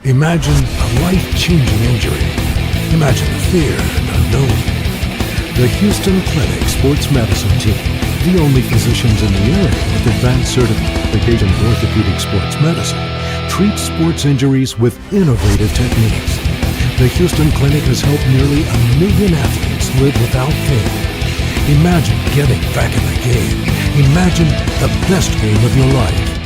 Imagine a life-changing injury. Imagine the fear and unknown. The Houston Clinic Sports Medicine Team, the only physicians in the area with advanced certification in orthopedic sports medicine, treats sports injuries with innovative techniques. The Houston Clinic has helped nearly 1 million athletes live without pain. Imagine getting back in the game. Imagine the best game of your life.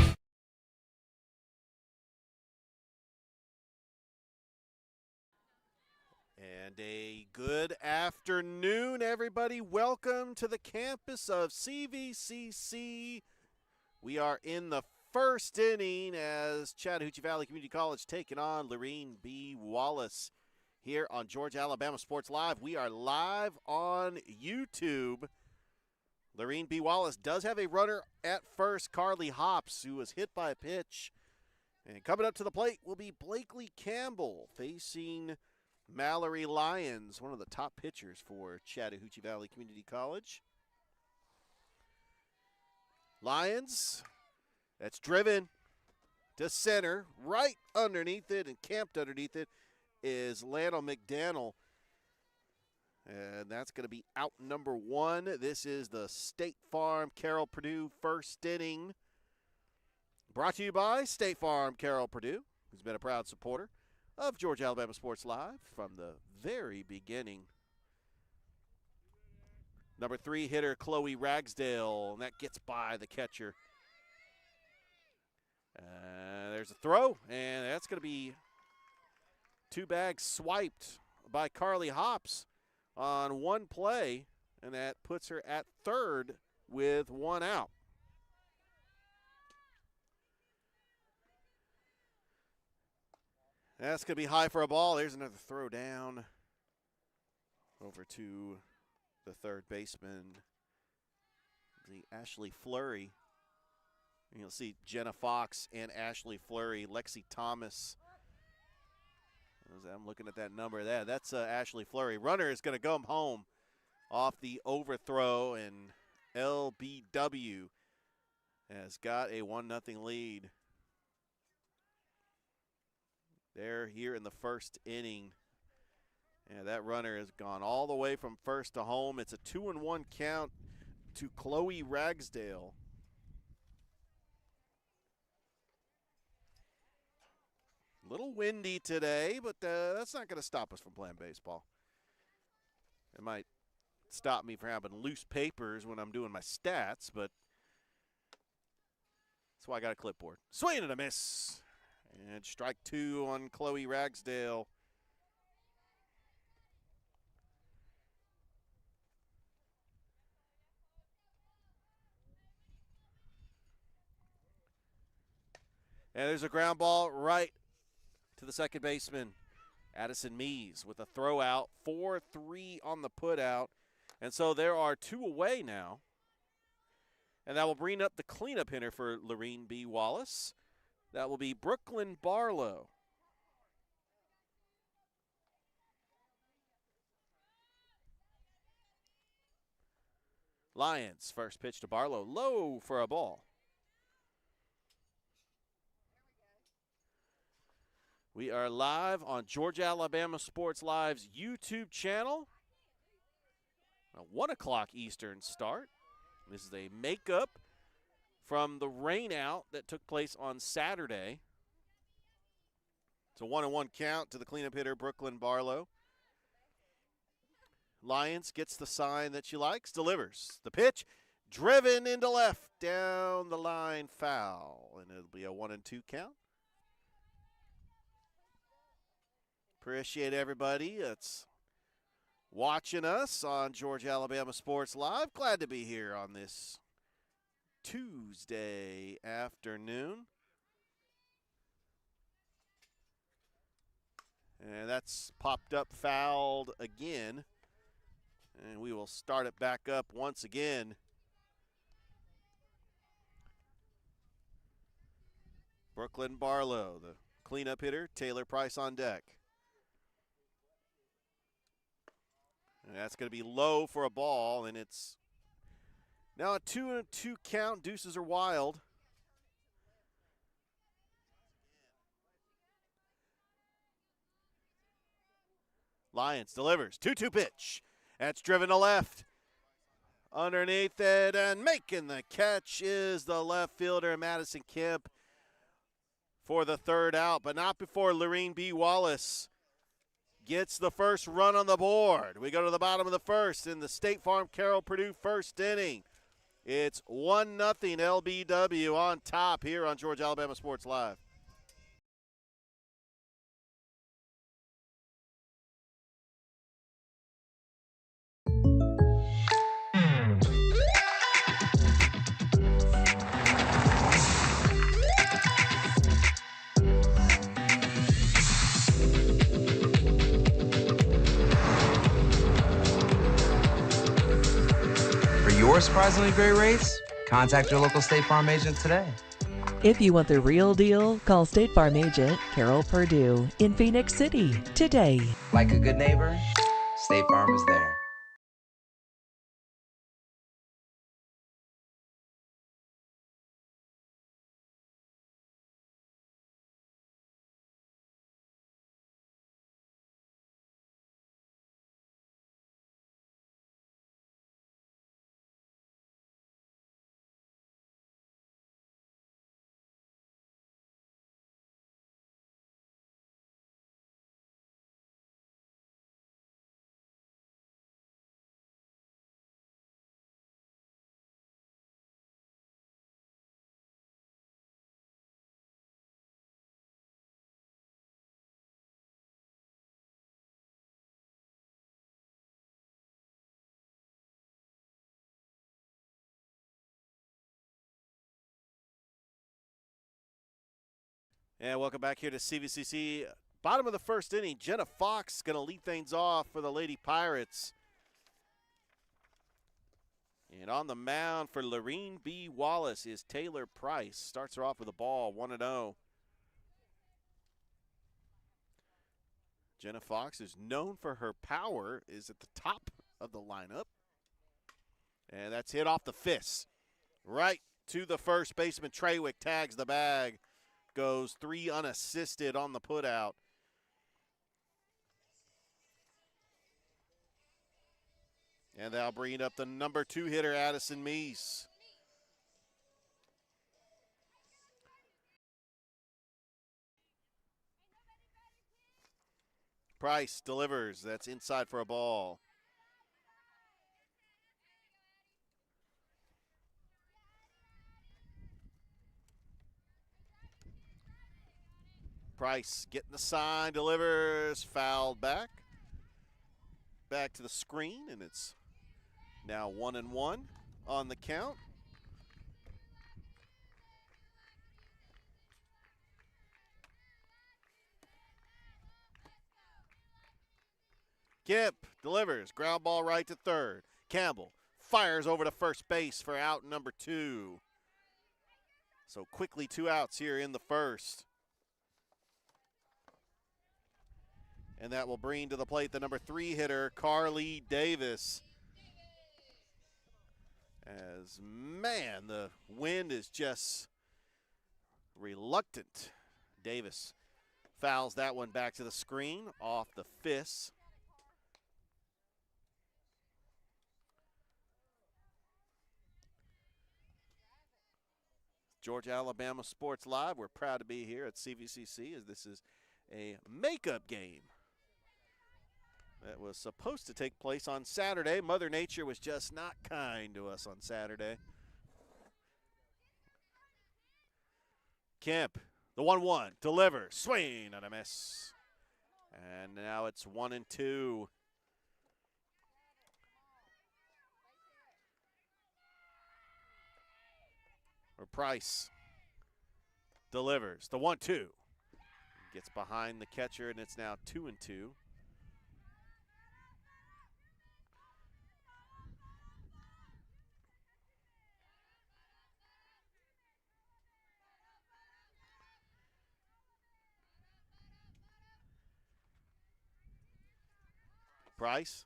And a good afternoon, everybody. Welcome to the campus of CVCC. We are in the first inning as Chattahoochee Valley Community College taking on Lurleen B. Wallace here on Georgia Alabama Sports Live. We are live on YouTube. Lurleen B. Wallace does have a runner at first, Carly Hops, who was hit by a pitch. And coming up to the plate will be Blakely Campbell facing Mallory Lyons, one of the top pitchers for Chattahoochee Valley Community College. Lyons, that's driven to center. Right underneath it and camped underneath it is Lano McDaniel. And that's going to be out number one. This is the State Farm Carroll Purdue first inning. Brought to you by State Farm Carroll Purdue, who's been a proud supporter of Georgia Alabama Sports Live from the very beginning. Number 3 hitter, Chloe Ragsdale, and that gets by the catcher. There's a throw, and that's going to be 2 bags swiped by Carly Hops on one play, and that puts her at third with 1 out. That's going to be high for a ball. There's another throw down over to the third baseman, the Ashley Fleury. And you'll see Jenna Fox and Ashley Fleury, Lexi Thomas. I'm looking at that number there. That's Ashley Fleury. Runner is going to go home off the overthrow, and LBW has got a 1-0 lead. They're here in the first inning. And that runner has gone all the way from first to home. It's a 2-1 count to Chloe Ragsdale. A little windy today, but that's not going to stop us from playing baseball. It might stop me from having loose papers when I'm doing my stats, but that's why I got a clipboard. Swing and a miss. And strike 2 on Chloe Ragsdale. And there's a ground ball right to the second baseman, Addison Mees, with a throw out. 4-3 on the put out. And so there are 2 away now. And that will bring up the cleanup hitter for Lurleen B. Wallace. That will be Brooklyn Barlow. Lions, first pitch to Barlow, low for a ball. We are live on Georgia Alabama Sports Live's YouTube channel. A 1 o'clock Eastern start. This is a makeup from the rainout that took place on Saturday. It's a 1-1 count to the cleanup hitter, Brooklyn Barlow. Lyons gets the sign that she likes, delivers. The pitch, driven into left, down the line, foul. And it'll be a 1-2 count. Appreciate everybody that's watching us on Georgia Alabama Sports Live. Glad to be here on this Tuesday afternoon. And that's popped up, fouled again. And we will start it back up once again. Brooklyn Barlow, the cleanup hitter, Taylor Price on deck. And that's going to be low for a ball, and it's now a 2-2 count. Deuces are wild. Lyons delivers. 2-2 pitch. That's driven to left. Underneath it and making the catch is the left fielder, Madison Kemp, for the third out, but not before Lurleen B. Wallace gets the first run on the board. We go to the bottom of the first in the State Farm Carroll Purdue first inning. It's 1-0 LBW on top here on Georgia Alabama Sports Live. Your surprisingly great rates? Contact your local State Farm agent today. If you want the real deal, call State Farm agent Carol Purdue in Phoenix City today. Like a good neighbor, State Farm is there. And welcome back here to CVCC. Bottom of the first inning, Jenna Fox going to lead things off for the Lady Pirates. And on the mound for Lurleen B. Wallace is Taylor Price. Starts her off with a ball, 1-0. Jenna Fox is known for her power, is at the top of the lineup. And that's hit off the fist. Right to the first baseman. Trawick tags the bag. Goes 3 unassisted on the putout. And that'll bring up the number 2 hitter, Addison Meese. Price delivers. That's inside for a ball. Price getting the sign, delivers, fouled back. Back to the screen, and it's now 1-1 on the count. Kemp delivers, ground ball right to third. Campbell fires over to first base for out number 2. So quickly 2 outs here in the first. And that will bring to the plate the number 3 hitter, Carly Davis. As, man, the wind is just reluctant. Davis fouls that one back to the screen, off the fist. Georgia Alabama Sports Live. We're proud to be here at CVCC as this is a makeup game that was supposed to take place on Saturday. Mother Nature was just not kind to us on Saturday. Kemp, the 1-1, delivers, swing and a miss. And now it's 1-2. Or Price delivers, the 1-2. Gets behind the catcher, and it's now 2-2. Price.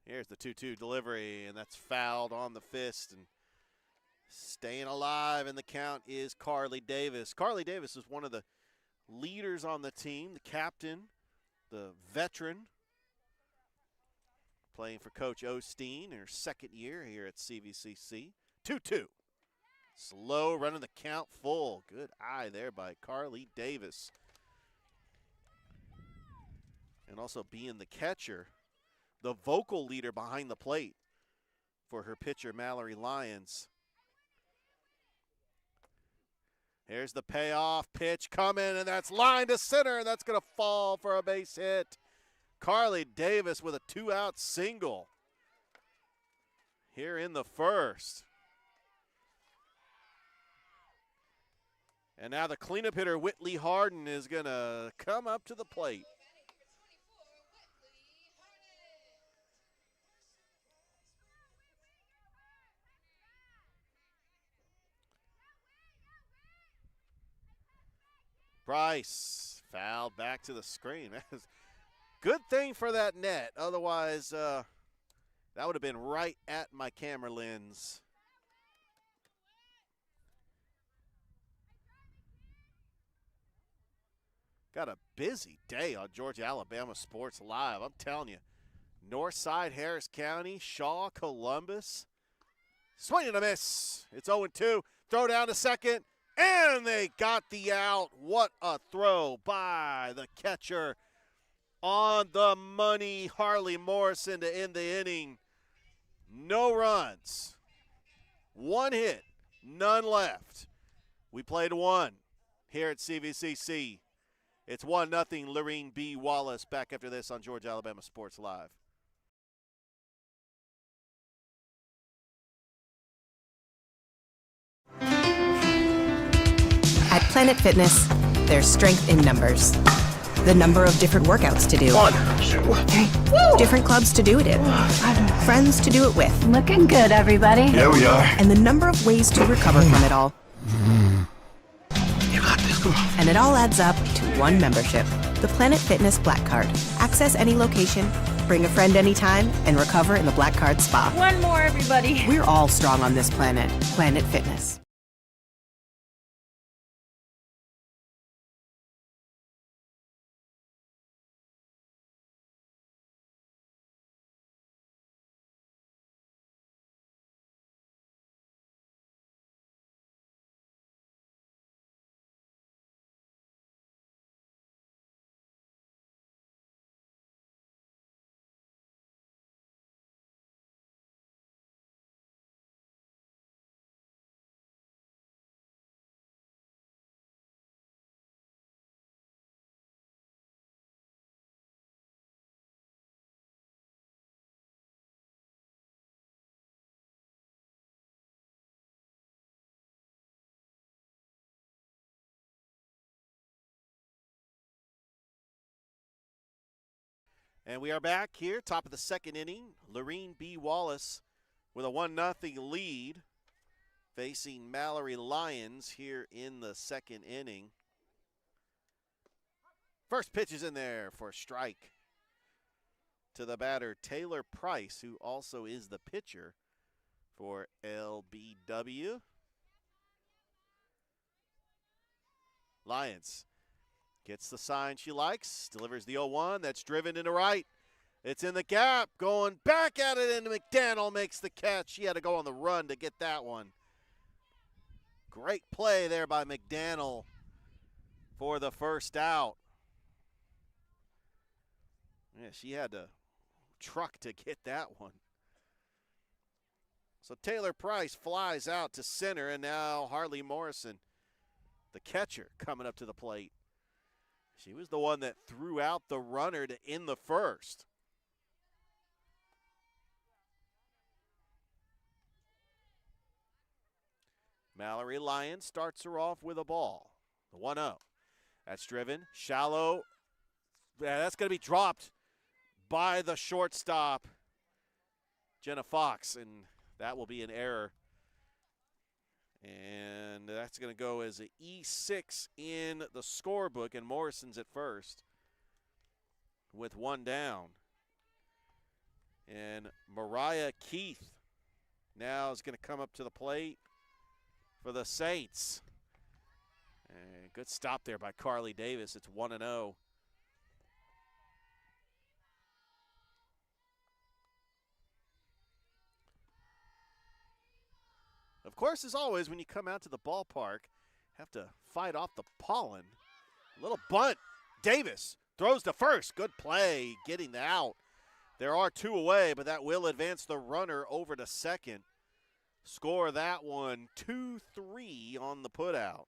Here's the 2-2 delivery, and that's fouled on the fist. And staying alive in the count is Carly Davis. Carly Davis is one of the leaders on the team, the captain, the veteran, playing for Coach Osteen, her second year here at CVCC. 2-2. Slow, running the count full. Good eye there by Carly Davis. And also being the catcher, the vocal leader behind the plate for her pitcher, Mallory Lyons. Here's the payoff pitch coming, and that's line to center, and that's going to fall for a base hit. Carly Davis with a 2-out single here in the first. And now the cleanup hitter, Whitley Harden, is going to come up to the plate. Price fouled back to the screen. Good thing for that net. Otherwise, that would have been right at my camera lens. Got a busy day on Georgia Alabama Sports Live. I'm telling you. Northside, Harris County, Shaw, Columbus. Swing and a miss. It's 0-2. Throw down to second. And they got the out. What a throw by the catcher. On the money, Harley Morrison to end the inning. No runs. One hit. None left. We played one here at CVCC. It's 1-0 Lurleen B. Wallace. Back after this on Georgia Alabama Sports Live. At Planet Fitness, there's strength in numbers. The number of different workouts to do. 1, 2, 3. Woo! Different clubs to do it in. Friends to do it with. Looking good, everybody. There we are. And the number of ways to recover from it all. You got this, come on. And it all adds up to one membership. The Planet Fitness Black Card. Access any location, bring a friend anytime, and recover in the Black Card Spa. One more, everybody. We're all strong on this planet. Planet Fitness. And we are back here, top of the second inning. Lurleen B. Wallace with a 1-0 lead, facing Mallory Lyons here in the second inning. First pitch is in there for a strike to the batter, Taylor Price, who also is the pitcher for LBW. Lyons gets the sign she likes, delivers the 0-1. That's driven into right. It's in the gap, going back at it, and McDaniel makes the catch. She had to go on the run to get that one. Great play there by McDaniel for the first out. Yeah, she had to truck to get that one. So Taylor Price flies out to center, and now Harley Morrison, the catcher, coming up to the plate. She was the one that threw out the runner to end the first. Mallory Lyons starts her off with a ball. The 1-0. That's driven. Shallow. Yeah, that's going to be dropped by the shortstop, Jenna Fox, and that will be an error. And that's going to go as an E6 in the scorebook, and Morrison's at first with one down. And Mariah Keith now is going to come up to the plate for the Saints. And good stop there by Carly Davis. It's 1-0. Of course, as always, when you come out to the ballpark, have to fight off the pollen. Little bunt. Davis throws to first. Good play, getting the out. There are 2 away, but that will advance the runner over to second. Score that one 2-3 on the putout.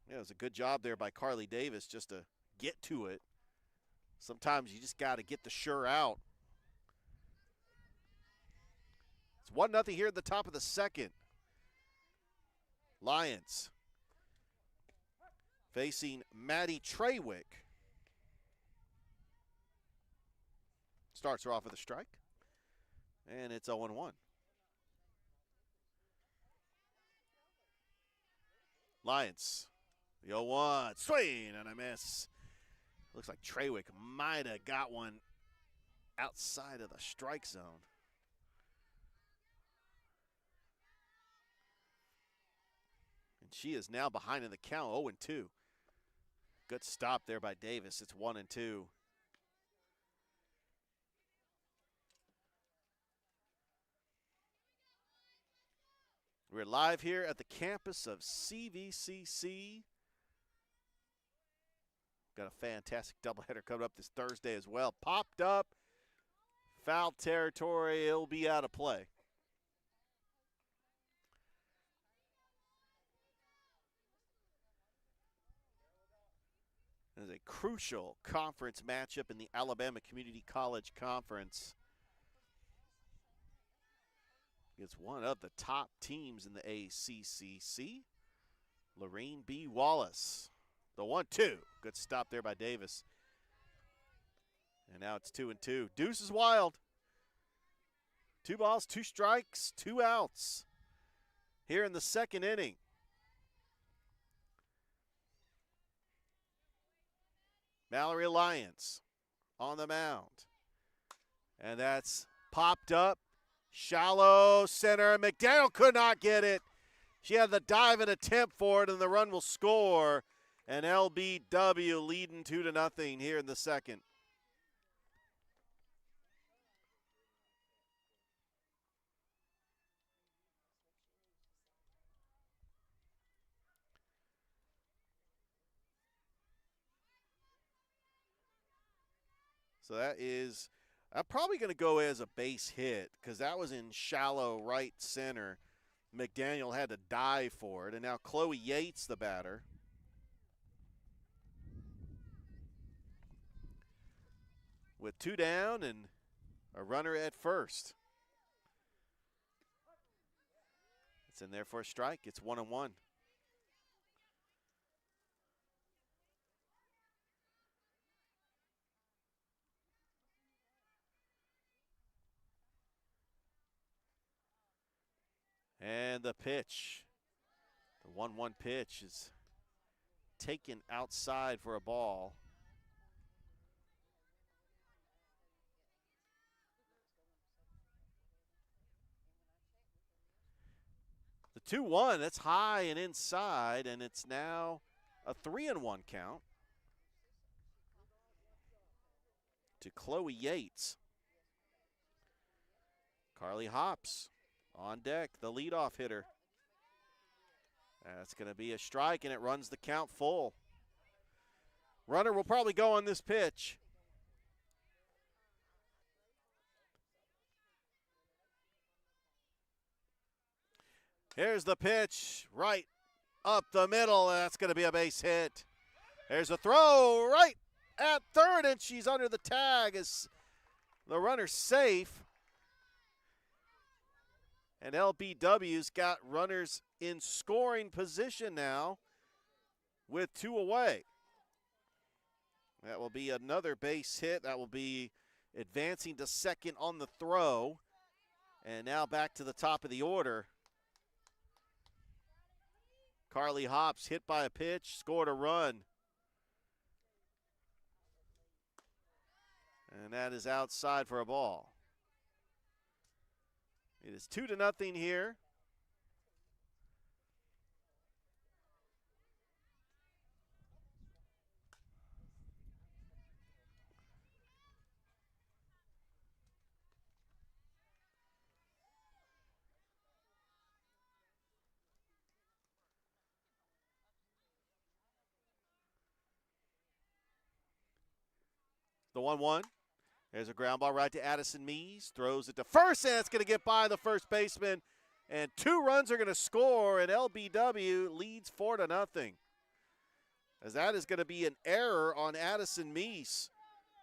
Yeah, it was a good job there by Carly Davis just to get to it. Sometimes you just got to get the sure out. It's 1-0 here at the top of the second. Lions facing Maddie Treywick. Starts her off with a strike. And it's 0-1. Lions. The 0-1. Swing and a miss. Looks like Treywick might have got one outside of the strike zone. And she is now behind in the count, 0-2. Good stop there by Davis. It's 1-2. We're live here at the campus of CVCC. Got a fantastic doubleheader coming up this Thursday as well. Popped up, foul territory. It'll be out of play. It is a crucial conference matchup in the Alabama Community College Conference. It's one of the top teams in the ACCC. Lurleen B. Wallace. The 1-2. Good stop there by Davis. And now it's 2-2. Deuce is wild. 2 balls, 2 strikes, 2 outs here in the second inning. Mallory Lyons on the mound. And that's popped up. Shallow center. McDaniel could not get it. She had the dive and attempt for it, and the run will score. And LBW leading 2-0 here in the second. So that is, I'm probably going to go as a base hit because that was in shallow right center. McDaniel had to dive for it. And now Chloe Yates, the batter. With 2 down and a runner at first. It's in there for a strike. It's 1-1. And the pitch, the 1-1 pitch is taken outside for a ball. The 2-1, that's high and inside, and it's now a 3-1 count to Chloe Yates. Carly Hops on deck, the leadoff hitter. That's going to be a strike, and it runs the count full. Runner will probably go on this pitch. Here's the pitch, right up the middle. That's going to be a base hit. There's a throw right at third, and she's under the tag as the runner's safe. And LBW's got runners in scoring position now with 2 away. That will be another base hit. That will be advancing to second on the throw. And now back to the top of the order. Carly Hops hit by a pitch, scored a run. And that is outside for a ball. It is 2-0 here. The 1-1. There's a ground ball right to Addison Mees. Throws it to first, and it's going to get by the first baseman. And 2 runs are going to score, and LBW leads 4-0. As that is going to be an error on Addison Mees.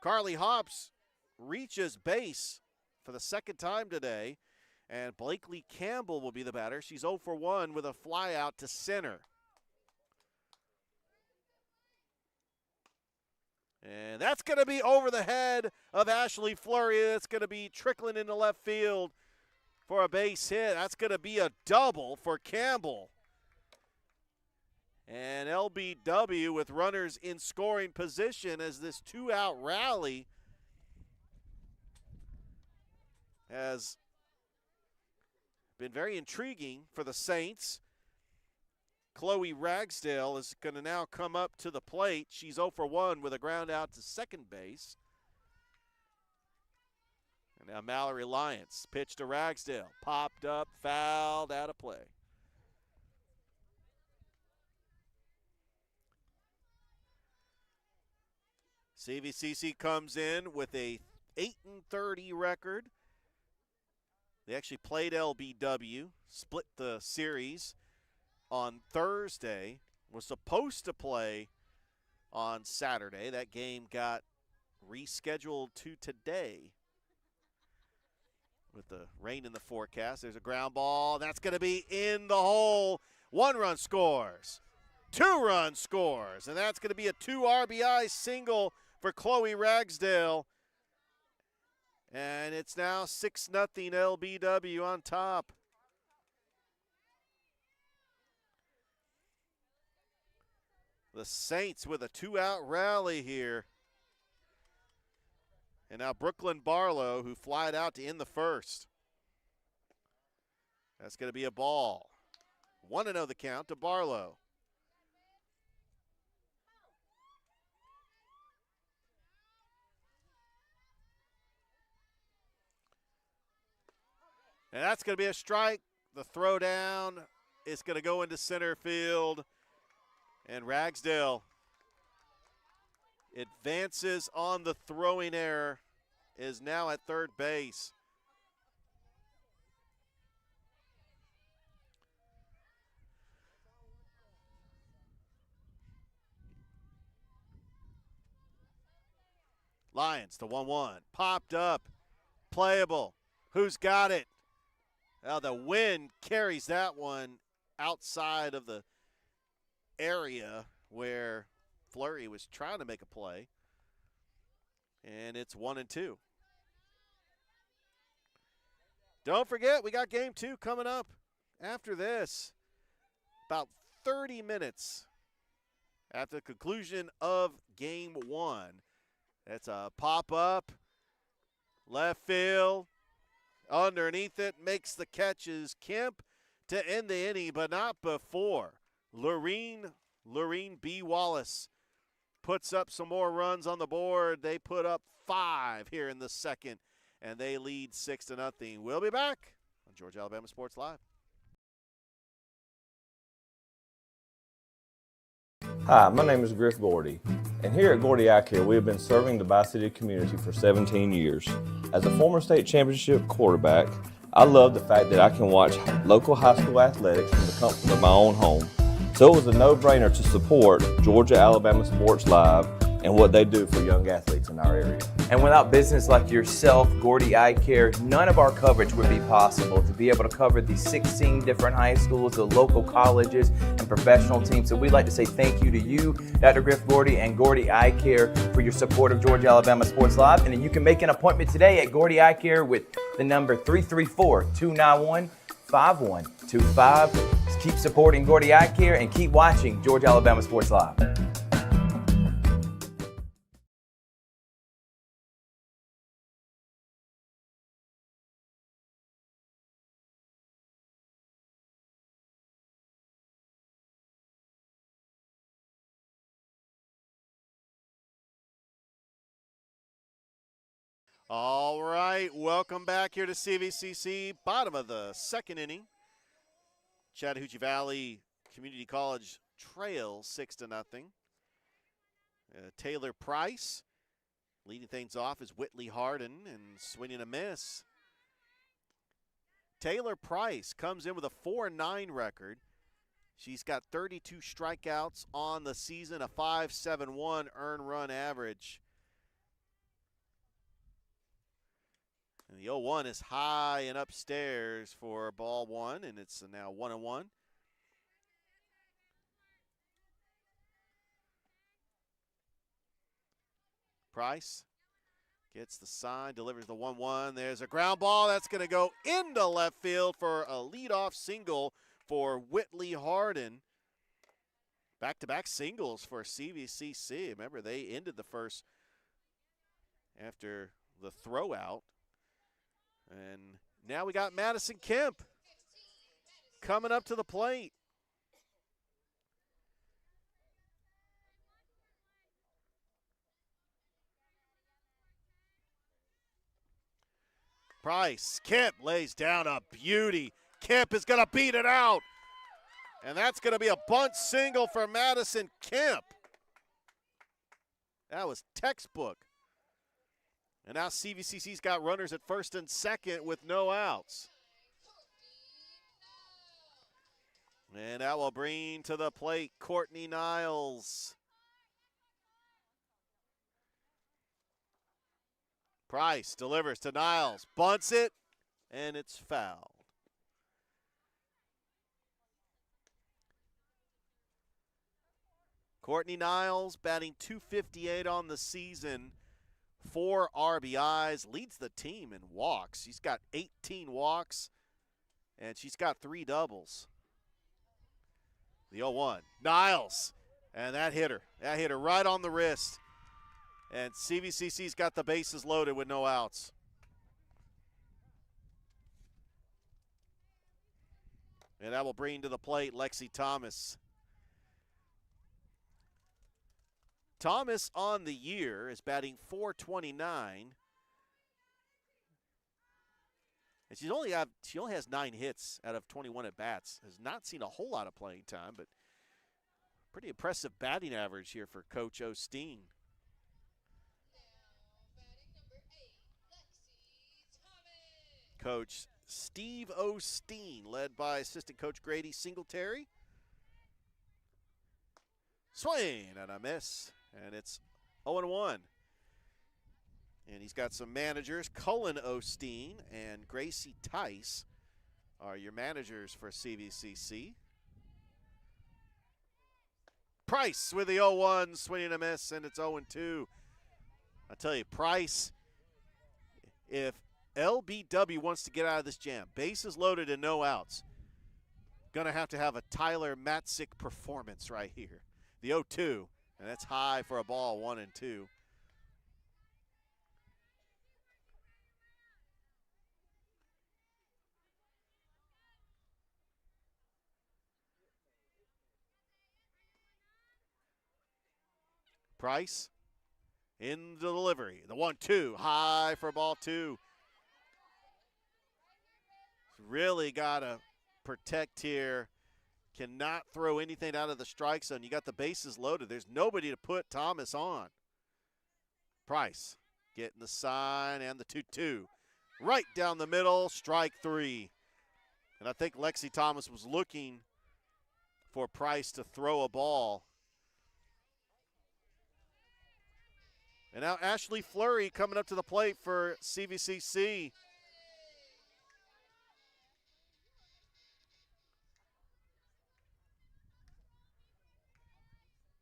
Carly Hops reaches base for the second time today, and Blakely Campbell will be the batter. She's 0 for 1 with a fly out to center. And that's going to be over the head of Ashley Fleury. That's going to be trickling into left field for a base hit. That's going to be a double for Campbell. And LBW with runners in scoring position as this 2-out rally has been very intriguing for the Saints. Chloe Ragsdale is going to now come up to the plate. She's 0 for 1 with a ground out to second base. And now Mallory Lyons, pitch to Ragsdale. Popped up, fouled, out of play. CVCC comes in with a 8-30 record. They actually played LBW, split the series on Thursday, was supposed to play on Saturday. That game got rescheduled to today with the rain in the forecast. There's a ground ball. That's going to be in the hole. 1 run scores. 2 run scores. And that's going to be a 2 RBI single for Chloe Ragsdale. And it's now 6-0 LBW on top. The Saints with a 2-out rally here. And now Brooklyn Barlow, who flied out to end the first. That's going to be a ball. 1-0 the count to Barlow. And that's going to be a strike. The throw down is going to go into center field. And Ragsdale advances on the throwing error, is now at third base. Lions to 1-1. Popped up. Playable. Who's got it? Well, the wind carries that one outside of the area where Fleury was trying to make a play. And it's 1-2. Don't forget, we got game 2 coming up after this. About 30 minutes after the conclusion of game 1. That's a pop-up, left field. Underneath it, makes the catches. Kemp to end the inning, but not before. Lurleen B. Wallace puts up some more runs on the board. They put up 5 here in the second, and they lead 6-0. We'll be back on Georgia Alabama Sports Live. Hi, my name is Griff Gordy, and here at Gordy Eye Care, we have been serving the Bi-City community for 17 years. As a former state championship quarterback, I love the fact that I can watch local high school athletics from the comfort of my own home. So it was a no-brainer to support Georgia Alabama Sports Live and what they do for young athletes in our area. And without business like yourself, Gordy Eye Care, none of our coverage would be possible to be able to cover the 16 different high schools, the local colleges, and professional teams. So we'd like to say thank you to you, Dr. Griff Gordy and Gordy Eye Care, for your support of Georgia Alabama Sports Live. And then you can make an appointment today at Gordy Eye Care with the number 334-291-5125. Keep supporting Gordy Eye Care and keep watching Georgia Alabama Sports Live. All right, welcome back here to CVCC, bottom of the second inning. Chattahoochee Valley Community College trails 6-0. Taylor Price Leading things off is Whitley Harden and swinging a miss. Taylor Price comes in with a 4-9 record. She's got 32 strikeouts on the season, a 5.71 earned run average. And the 0-1 is high and upstairs for ball one, and it's now 1-1. Price gets the sign, delivers the 1-1. There's a ground ball that's going to go into left field for a leadoff single for Whitley Harden. Back-to-back singles for CVCC. Remember, they ended the first after the throwout. And now we got Madison Kemp coming up to the plate. Price, Kemp lays down a beauty. Kemp is going to beat it out. And that's going to be a bunt single for Madison Kemp. That was textbook. And now CVCC's got runners at first and second with no outs. And that will bring to the plate Courtney Niles. Price delivers to Niles, bunts it, and it's fouled. Courtney Niles batting .258 on the season, 4 RBIs, leads the team in walks. She's got 18 walks, and she's got 3 doubles. The 0-1, Niles, and that hit her right on the wrist. And CVCC's got the bases loaded with no outs. And that will bring to the plate Lexi Thomas. Thomas on the year is batting .429. And she only has 9 hits out of 21 at-bats. Has not seen a whole lot of playing time, but pretty impressive batting average here for Coach Osteen. Coach Steve Osteen, led by assistant coach Grady Singletary. Swing and a miss, and it's 0-1. And he's got some managers. Cullen Osteen and Gracie Tice are your managers for CVCC. Price with the 0-1, swinging a miss, and it's 0-2. I tell you, Price, if LBW wants to get out of this jam, bases loaded and no outs, gonna have to have a Tyler Matzik performance right here. The 0-2, and that's high for a ball, 1-2. Price in the delivery. The 1-2, high for ball 2. Really got to protect here. Cannot throw anything out of the strike zone. You got the bases loaded. There's nobody to put Thomas on. Price getting the sign and the 2-2. Right down the middle, strike 3. And I think Lexi Thomas was looking for Price to throw a ball. And now Ashley Fleury coming up to the plate for CVCC.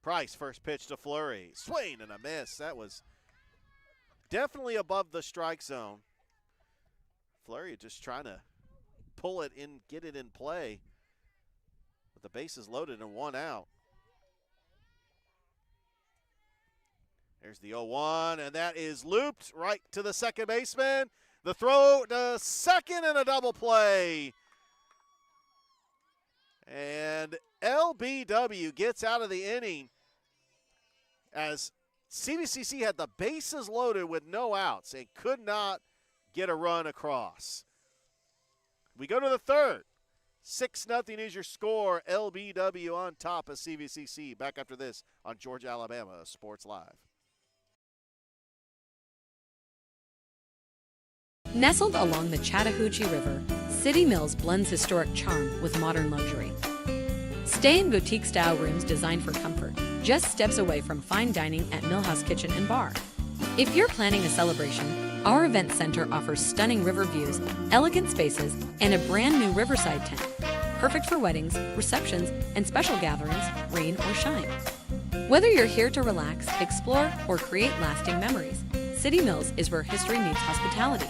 Price, first pitch to Fleury. Swing and a miss. That was definitely above the strike zone. Fleury just trying to pull it in, get it in play. With the bases loaded and 1 out. There's the 0-1, and that is looped right to the second baseman. The throw to second and a double play. And LBW gets out of the inning as CVCC had the bases loaded with no outs and could not get a run across. We go to the third. 6-0 is your score. LBW on top of CVCC. Back after this on Georgia, Alabama Sports Live. Nestled along the Chattahoochee River, City Mills blends historic charm with modern luxury. Stay in boutique-style rooms designed for comfort, just steps away from fine dining at Millhouse Kitchen and Bar. If you're planning a celebration, our event center offers stunning river views, elegant spaces, and a brand new riverside tent, perfect for weddings, receptions, and special gatherings, rain or shine. Whether you're here to relax, explore, or create lasting memories, City Mills is where history meets hospitality.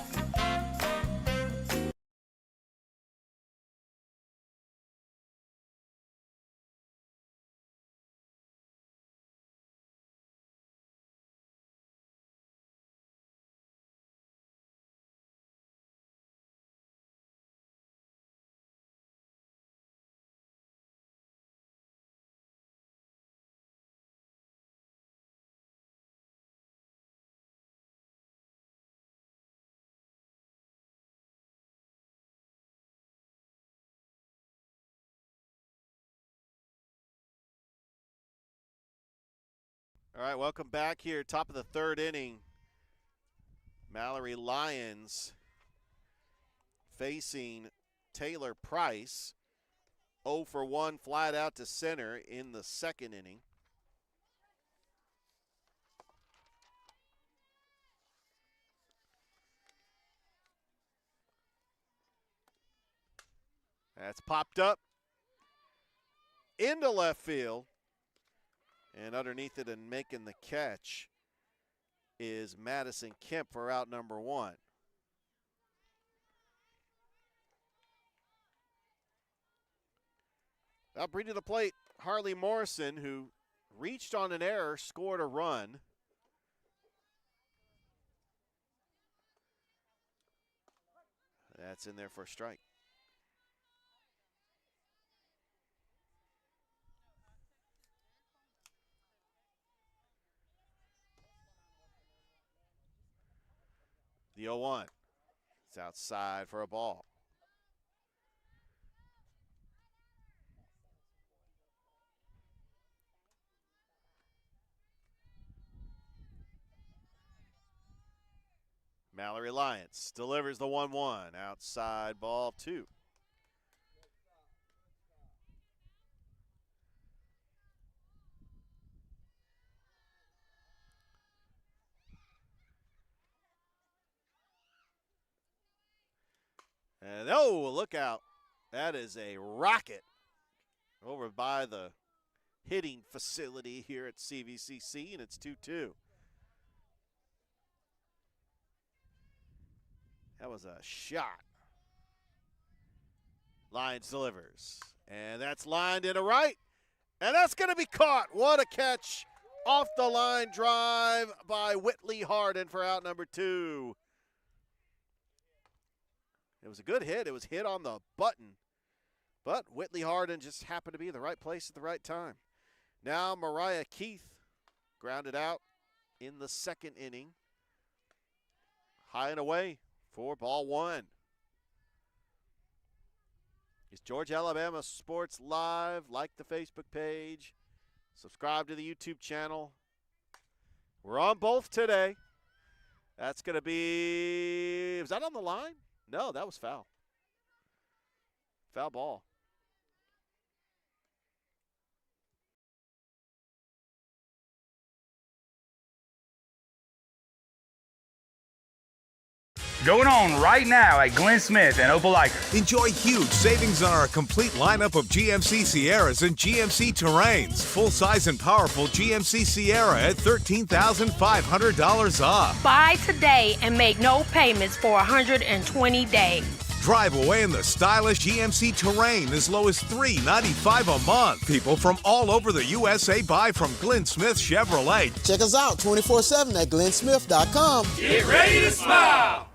All right, welcome back here. Top of the third inning. Mallory Lions facing Taylor Price. 0 for 1 flat out to center in the second inning. That's popped up into left field. And underneath it and making the catch is Madison Kemp for out number 1. Now bringing to the plate, Harley Morrison, who reached on an error, scored a run. That's in there for a strike. The 0-1. It's outside for a ball. Mallory Lyons delivers the 1-1. Outside ball 2. And oh, look out. That is a rocket over by the hitting facility here at CVCC, and it's 2-2. That was a shot. Lyons delivers. And that's lined into right. And that's going to be caught. What a catch. Off the line drive by Whitley Harden for out number 2. It was a good hit. It was hit on the button. But Whitley Harden just happened to be in the right place at the right time. Now Mariah Keith grounded out in the second inning. High and away for ball 1. It's Georgia Alabama Sports Live. Like the Facebook page. Subscribe to the YouTube channel. We're on both today. That's going to be, was that on the line? No, that was foul. Foul ball. Going on right now at Glenn Smith and Opelika. Enjoy huge savings on our complete lineup of GMC Sierras and GMC Terrains. Full-size and powerful GMC Sierra at $13,500 off. Buy today and make no payments for 120 days. Drive away in the stylish GMC Terrain as low as $395 a month. People from all over the USA buy from Glenn Smith Chevrolet. Check us out 24/7 at glennsmith.com. Get ready to smile.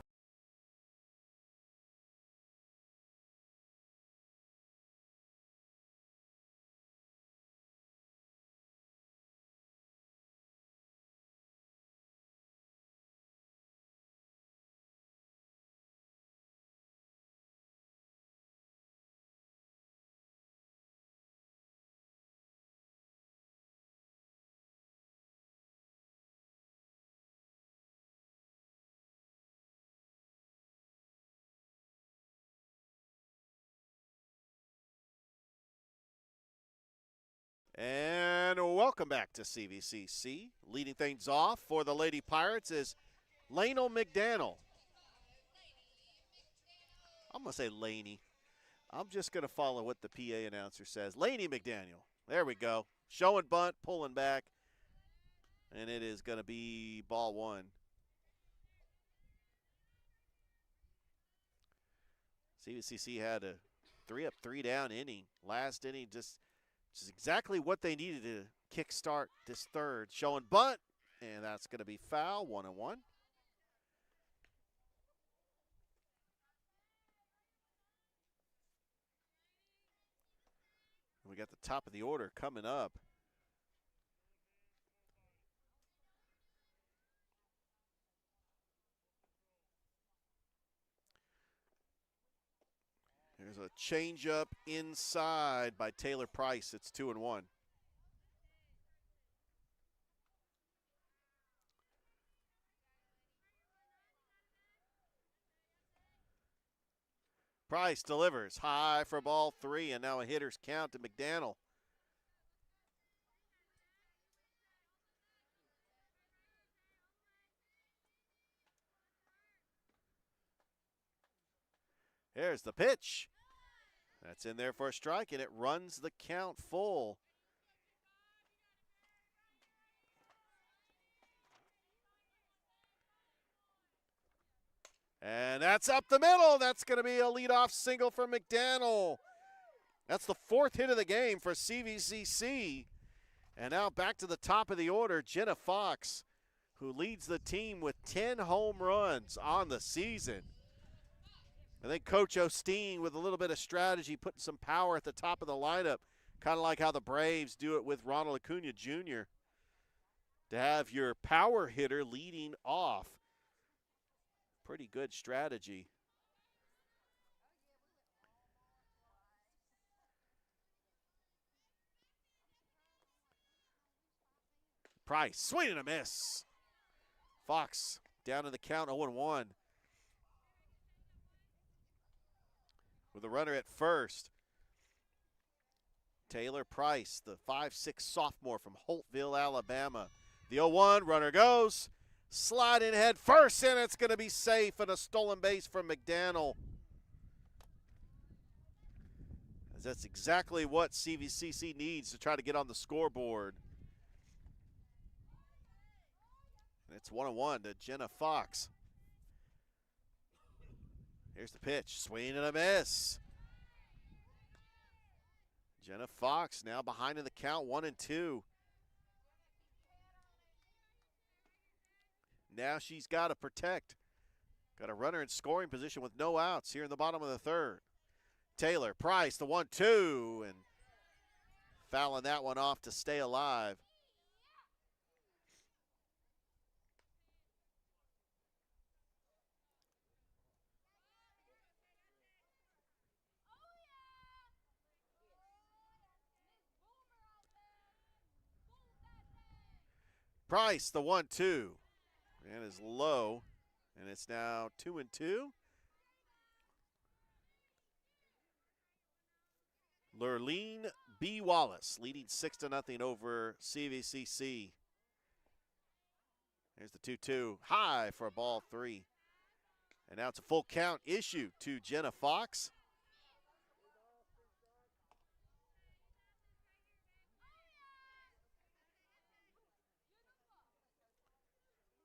Welcome back to CVCC. Leading things off for the Lady Pirates is Lanel McDaniel. I'm going to say Laney. I'm just going to follow what the PA announcer says. Laney McDaniel. There we go. Showing bunt, pulling back. And it is going to be ball one. CVCC had a 3-up, 3-down inning. Last inning, just exactly what they needed to kickstart this third. Showing bunt, and that's going to be foul, 1-1. We got the top of the order coming up. There's a changeup inside by Taylor Price. It's 2-1. Price delivers high for ball three, and now a hitter's count to McDaniel. Here's the pitch. That's in there for a strike, and it runs the count full. And that's up the middle. That's going to be a leadoff single for McDaniel. That's the fourth hit of the game for CVCC. And now back to the top of the order, Jenna Fox, who leads the team with 10 home runs on the season. I think Coach Osteen, with a little bit of strategy, putting some power at the top of the lineup, kind of like how the Braves do it with Ronald Acuna Jr., to have your power hitter leading off. Pretty good strategy. Price, swing and a miss. Fox down in the count, 0-1. With a runner at first. Taylor Price, the 5'6" sophomore from Holtville, Alabama. The 0-1, runner goes. Slide in head first, and it's going to be safe, and a stolen base from McDaniel. That's exactly what CVCC needs to try to get on the scoreboard. And it's 1-1 to Jenna Fox. Here's the pitch, swing and a miss. Jenna Fox now behind in the count, 1-2. Now she's got to protect. Got a runner in scoring position with no outs here in the bottom of the third. Taylor Price, the 1-2, and fouling that one off to stay alive. Price, the 1-2, and is low, and it's now 2-2. Lurleen B. Wallace leading 6-0 over CVCC. There's the 2-2, high for a ball three. And now it's a full count issue to Jenna Fox.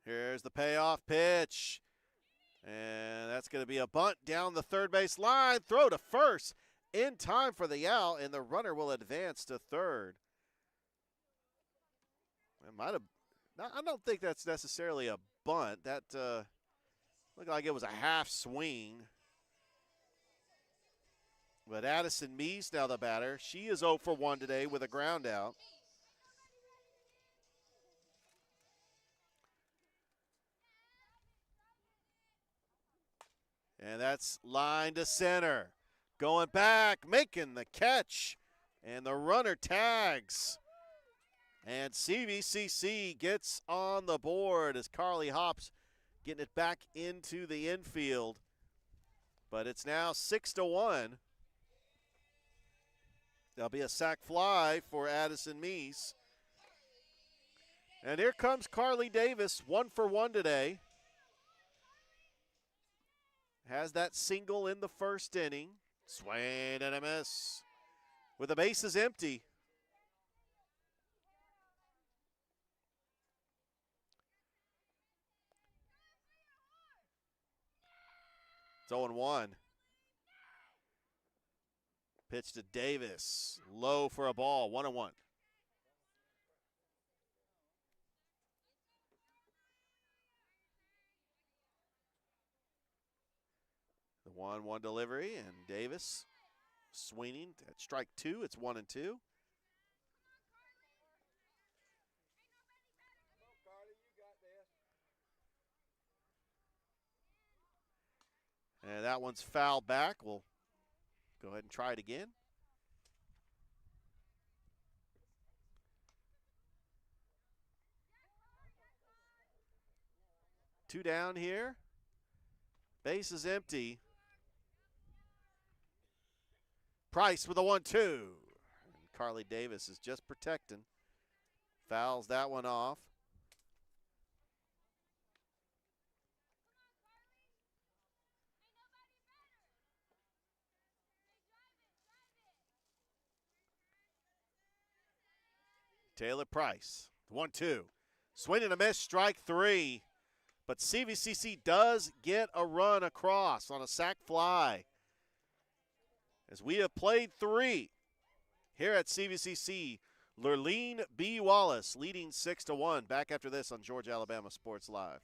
Here's the payoff pitch. And that's going to be a bunt down the third base line. Throw to first in time for the out, and the runner will advance to third. It might have. I don't think that's necessarily a bunt. That looked like it was a half swing. But Addison Meese now the batter. She is 0 for 1 today with a ground out. And that's line to center. Going back, making the catch. And the runner tags. And CVCC gets on the board as Carly Hops getting it back into the infield. But it's now 6-1. There'll be a sac fly for Addison Meese. And here comes Carly Davis, 1 for 1 today. Has that single in the first inning. Swing and a miss. With the bases empty. It's 0-1. Pitch to Davis. Low for a ball. 1-1. The 1-1 delivery, and Davis swinging at strike 2. It's 1-2. And that one's fouled back. We'll go ahead and try it again. Two down here. Base is empty. Price with a 1-2. And Carly Davis is just protecting. Fouls that one off. Taylor Price, 1-2. Swing and a miss, strike 3. But CVCC does get a run across on a sac fly. As we have played 3 here at CVCC, Lurleen B. Wallace leading 6-1. Back after this on Georgia Alabama Sports Live.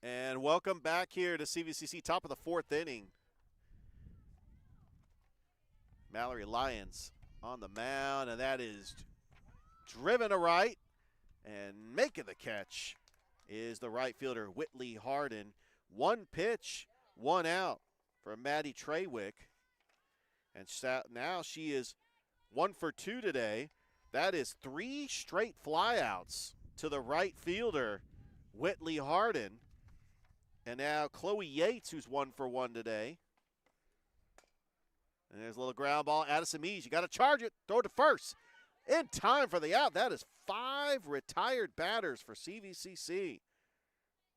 And welcome back here to CVCC, top of the 4th inning. Mallory Lyons on the mound, and that is driven to right. And making the catch is the right fielder, Whitley Harden. 1 pitch, 1 out for Maddie Treywick. And now she is 1 for 2 today. That is 3 straight flyouts to the right fielder, Whitley Harden. And now Chloe Yates, who's 1 for 1 today. And there's a little ground ball. Addison Mees, you got to charge it. Throw it to first. In time for the out. That is 5 retired batters for CVCC.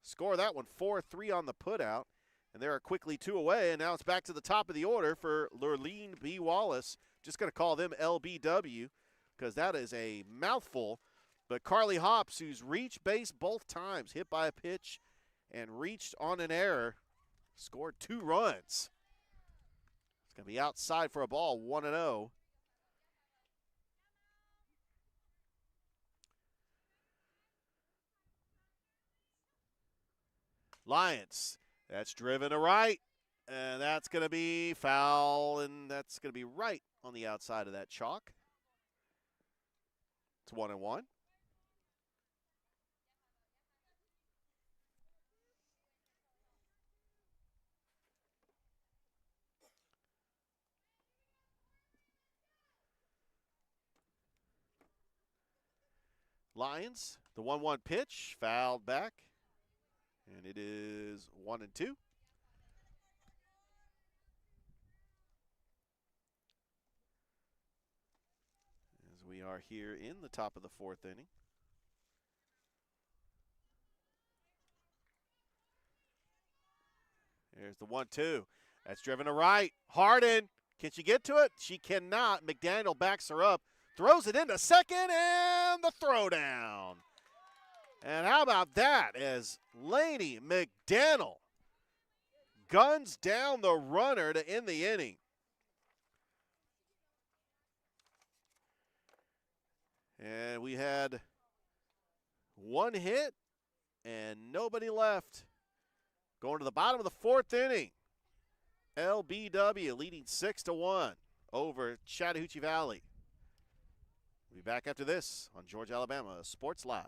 Score that one 4-3 on the putout. And there are quickly 2 away. And now it's back to the top of the order for Lurleen B. Wallace. Just going to call them LBW because that is a mouthful. But Carly Hops, who's reached base both times, hit by a pitch and reached on an error, scored 2 runs. It's going to be outside for a ball, 1-0. Lions, that's driven to right, and that's going to be foul, and that's going to be right on the outside of that chalk. It's 1-1. Lions, the 1-1 pitch, fouled back, and it is 1-2. As we are here in the top of the fourth inning. There's the 1-2. That's driven to right. Harden, can she get to it? She cannot. McDaniel backs her up. Throws it into second, and the throwdown. And how about that as Lainey McDaniel guns down the runner to end the inning. And we had one hit and nobody left. Going to the bottom of the fourth inning. LBW leading 6-1 over Chattahoochee Valley. We'll be back after this on Georgia, Alabama Sports Live.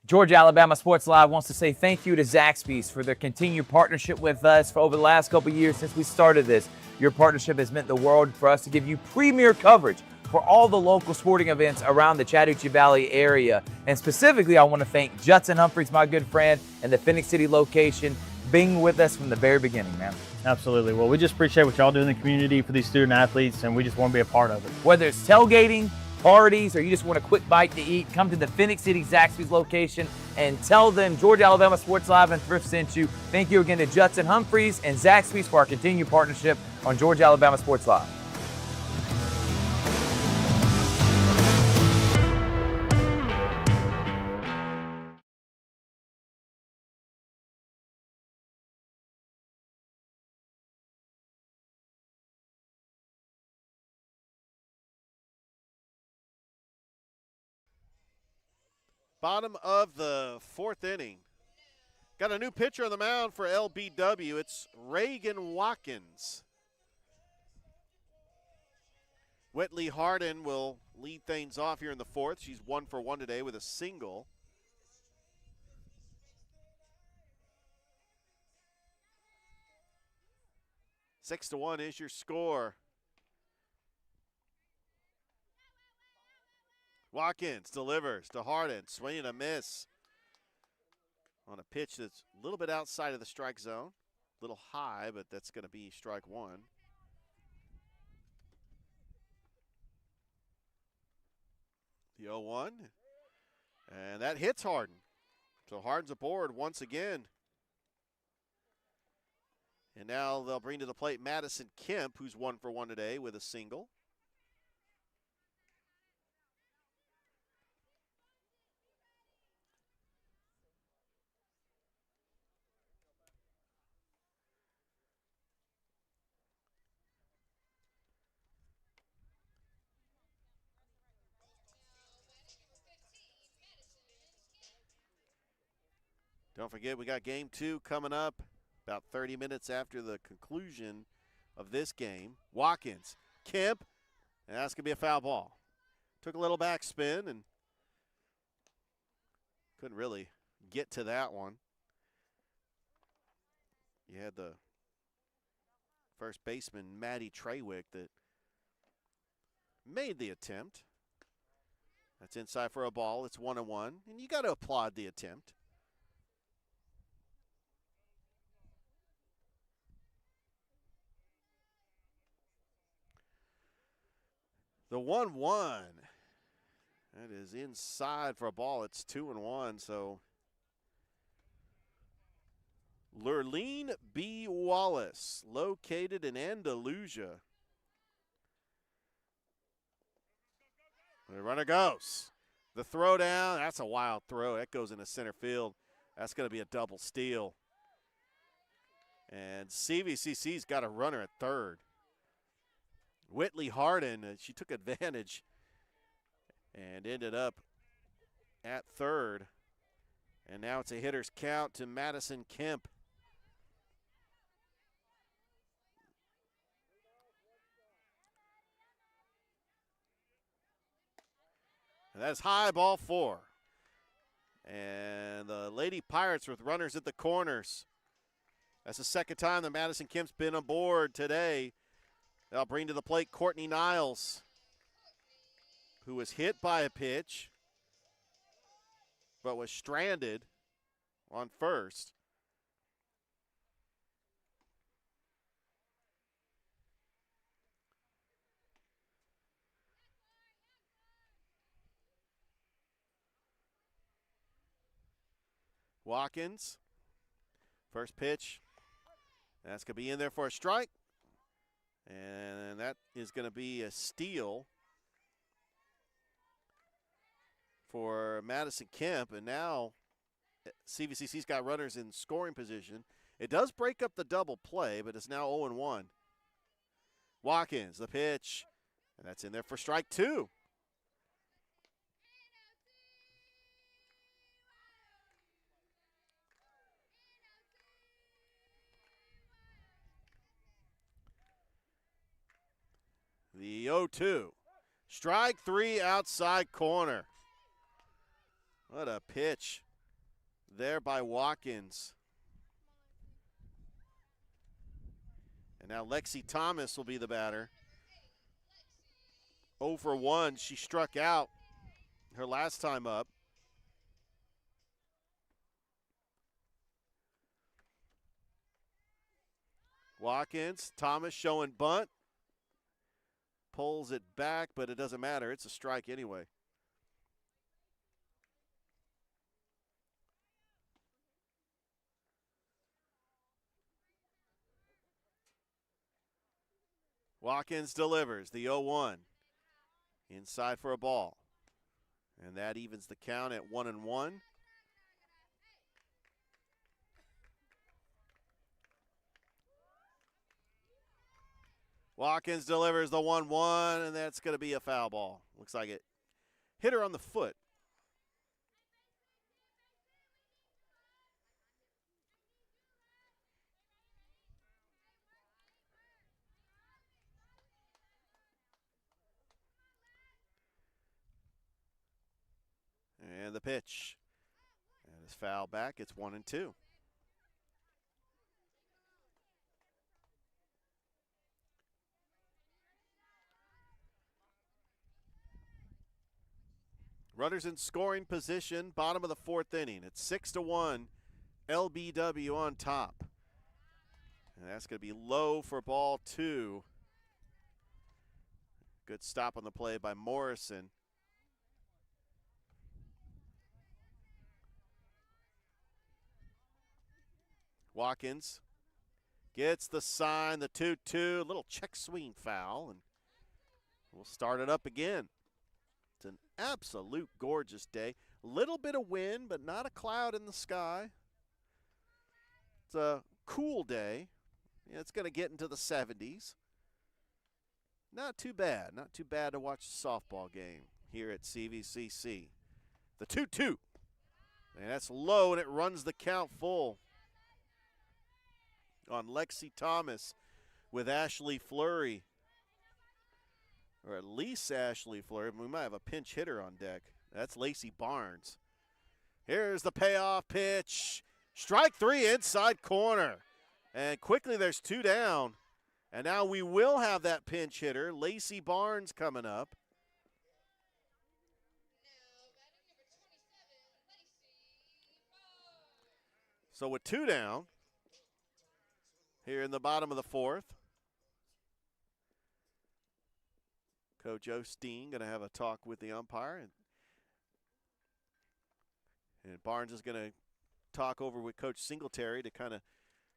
Georgia, Alabama Sports Live wants to say thank you to Zaxby's for their continued partnership with us for over the last couple of years since we started this. Your partnership has meant the world for us to give you premier coverage for all the local sporting events around the Chattahoochee Valley area. And specifically, I want to thank Judson Humphreys, my good friend, and the Phoenix City location, being with us from the very beginning, man. Absolutely. Well, we just appreciate what y'all do in the community for these student athletes, and we just want to be a part of it. Whether it's tailgating, parties, or you just want a quick bite to eat, come to the Phoenix City Zaxby's location and tell them Georgia, Alabama Sports Live and Thrift sent you. Thank you again to Judson Humphreys and Zaxby's for our continued partnership on Georgia, Alabama Sports Live. Bottom of the fourth inning. Got a new pitcher on the mound for LBW. It's Reagan Watkins. Whitley Harden will lead things off here in the fourth. She's 1 for 1 today with a single. Six to 1 is your score. Watkins delivers to Harden, swing and a miss on a pitch that's a little bit outside of the strike zone. A little high, but that's going to be strike one. The 0-1, and that hits Harden. So Harden's aboard once again. And now they'll bring to the plate Madison Kemp, who's 1 for 1 today with a single. Don't forget, we got game 2 coming up about 30 minutes after the conclusion of this game. Watkins, Kemp, and that's going to be a foul ball. Took a little backspin and couldn't really get to that one. You had the first baseman, Maddie Trawick, that made the attempt. That's inside for a ball. It's 1-1, and you got to applaud the attempt. The 1-1, that is inside for a ball. It's 2-1, so Lurleen B. Wallace, located in Andalusia. The runner goes. The throw down, that's a wild throw. That goes into center field. That's going to be a double steal. And CVCC's got a runner at third. Whitley Harden, she took advantage and ended up at third. And now it's a hitter's count to Madison Kemp. And that's high, ball 4. And the Lady Pirates with runners at the corners. That's the second time that Madison Kemp's been aboard today. They'll bring to the plate Courtney Niles, who was hit by a pitch but was stranded on first. Watkins, first pitch. That's going to be in there for a strike. And that is going to be a steal for Madison Kemp. And now CVCC's got runners in scoring position. It does break up the double play, but it's now 0-1. Watkins, the pitch. And that's in there for strike 2. The 0-2. Strike 3 outside corner. What a pitch there by Watkins. And now Lexi Thomas will be the batter. 0 for 1. She struck out her last time up. Watkins, Thomas showing bunt. Pulls it back, but it doesn't matter. It's a strike anyway. Watkins delivers the 0-1. Inside for a ball. And that evens the count at 1-1. Watkins delivers the 1-1, and that's going to be a foul ball. Looks like it hit her on the foot. And the pitch. And it's foul back. It's 1-2. Runners in scoring position, bottom of the 4th inning. It's 6-1, LBW on top. And that's going to be low for ball 2. Good stop on the play by Morrison. Watkins gets the sign, the 2-2, little check swing foul, and we'll start it up again. It's an absolute gorgeous day. Little bit of wind, but not a cloud in the sky. It's a cool day. Yeah, it's going to get into the 70s. Not too bad. Not too bad to watch a softball game here at CVCC. The 2-2. And that's low, and it runs the count full on Lexi Thomas with Ashley Fleury. Or at least Ashley Fleury. We might have a pinch hitter on deck. That's Lacey Barnes. Here's the payoff pitch. Strike 3 inside corner. And quickly there's 2 down. And now we will have that pinch hitter, Lacey Barnes, coming up. So with 2 down, here in the bottom of the 4th, Coach Osteen going to have a talk with the umpire. And Barnes is going to talk over with Coach Singletary to kind of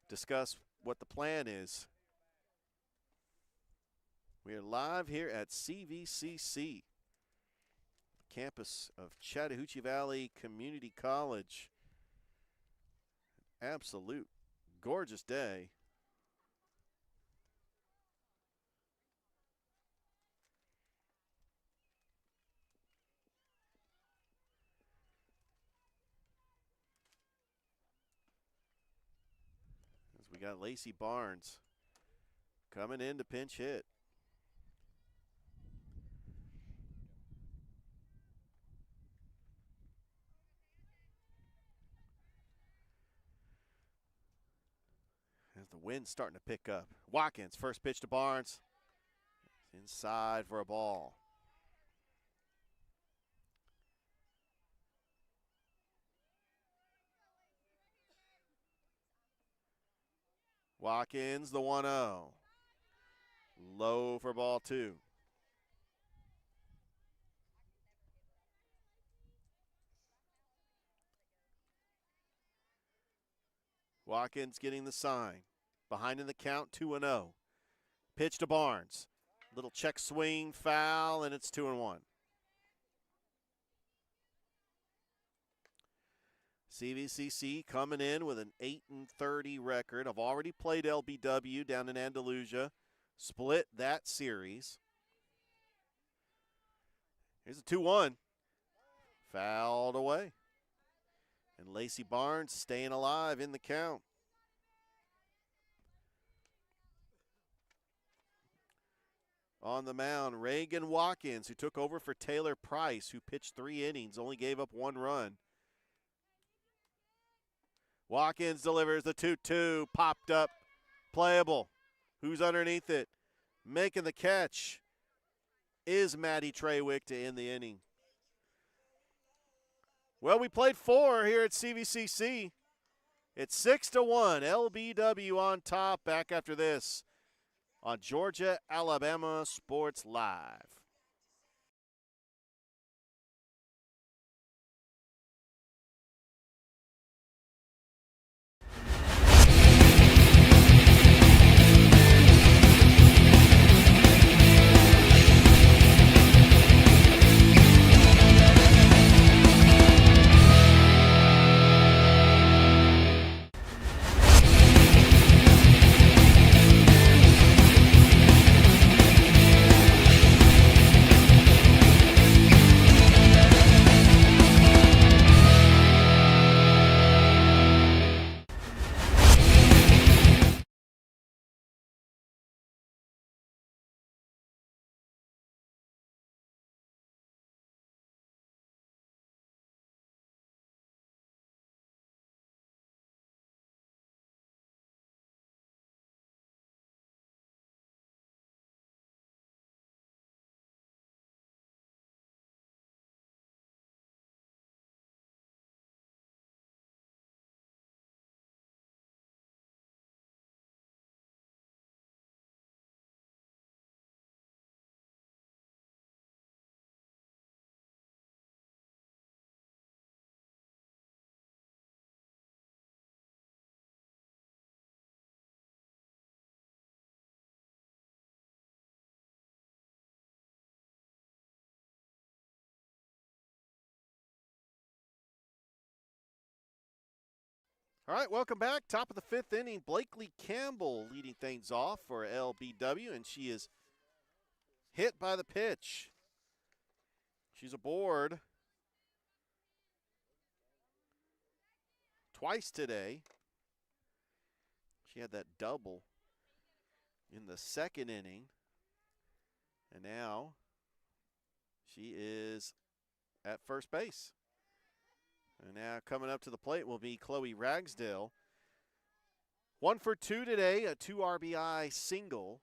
discuss what the plan is. We are live here at CVCC, campus of Chattahoochee Valley Community College. Absolute gorgeous day. We got Lacey Barnes coming in to pinch hit. As the wind's starting to pick up. Watkins, first pitch to Barnes. Inside for a ball. Watkins, the 1-0. Low for ball 2. Watkins getting the sign. Behind in the count, 2-0. Pitch to Barnes. Little check swing, foul, and it's 2-1. CVCC coming in with an 8-30 record. I've already played LBW down in Andalusia. Split that series. Here's a 2-1. Fouled away. And Lacey Barnes staying alive in the count. On the mound, Reagan Watkins, who took over for Taylor Price, who pitched 3 innings, only gave up 1 run. Watkins delivers the 2-2, popped up, playable. Who's underneath it? Making the catch is Maddie Trawick to end the inning. Well, we played 4 here at CVCC. It's 6-1, LBW on top. Back after this on Georgia, Alabama Sports Live. All right, welcome back. Top of the 5th inning, Blakely Campbell leading things off for LBW, and she is hit by the pitch. She's aboard twice today. She had that double in the 2nd inning, and now she is at first base. And now coming up to the plate will be Chloe Ragsdale. 1 for 2 today, a 2 RBI single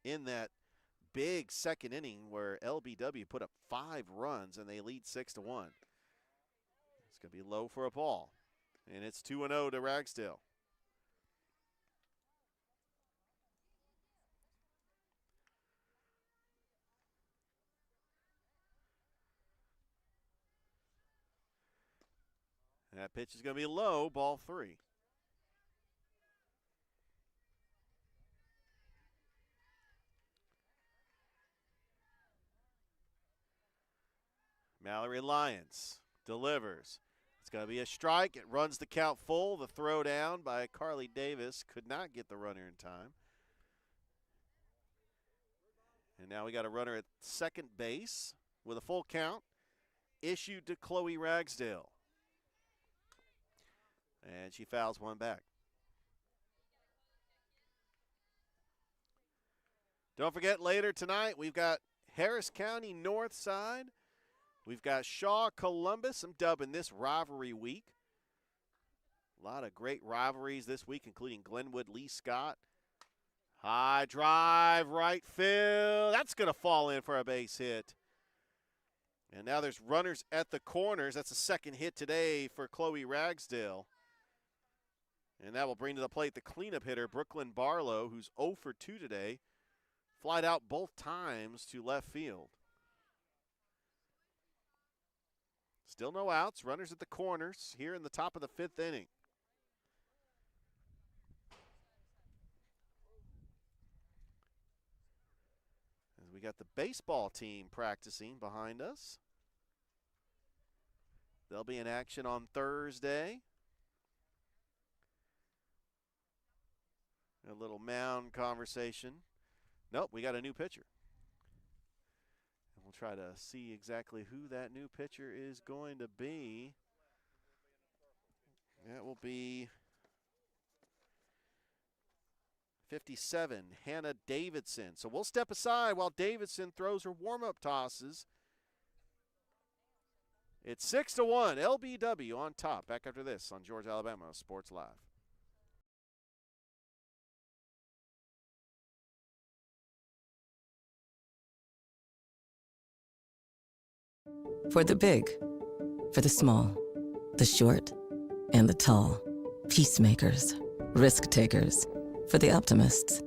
in that big 2nd inning where LBW put up 5 runs and they lead 6-1. It's going to be low for a ball. And it's 2-0 to Ragsdale. That pitch is going to be low, ball 3. Mallory Lyons delivers. It's going to be a strike. It runs the count full. The throw down by Carly Davis could not get the runner in time. And now we got a runner at 2nd base with a full count issued to Chloe Ragsdale. And she fouls one back. Don't forget, later tonight, we've got Harris County North Side. We've got Shaw Columbus. I'm dubbing this rivalry week. A lot of great rivalries this week, including Glenwood Lee Scott. High drive, right field. That's going to fall in for a base hit. And now there's runners at the corners. That's the second hit today for Chloe Ragsdale. And that will bring to the plate the cleanup hitter, Brooklyn Barlow, who's 0 for 2 today. Flied out both times to left field. Still no outs. Runners at the corners here in the top of the 5th inning. As we got the baseball team practicing behind us. They'll be in action on Thursday. A little mound conversation. Nope, we got a new pitcher. And we'll try to see exactly who that new pitcher is going to be. That will be 57, Hannah Davidson. So we'll step aside while Davidson throws her warm-up tosses. It's 6-1, LBW on top. Back after this on Georgia, Alabama Sports Live. For the big, for the small, the short, and the tall. Peacemakers, risk takers. For the optimists,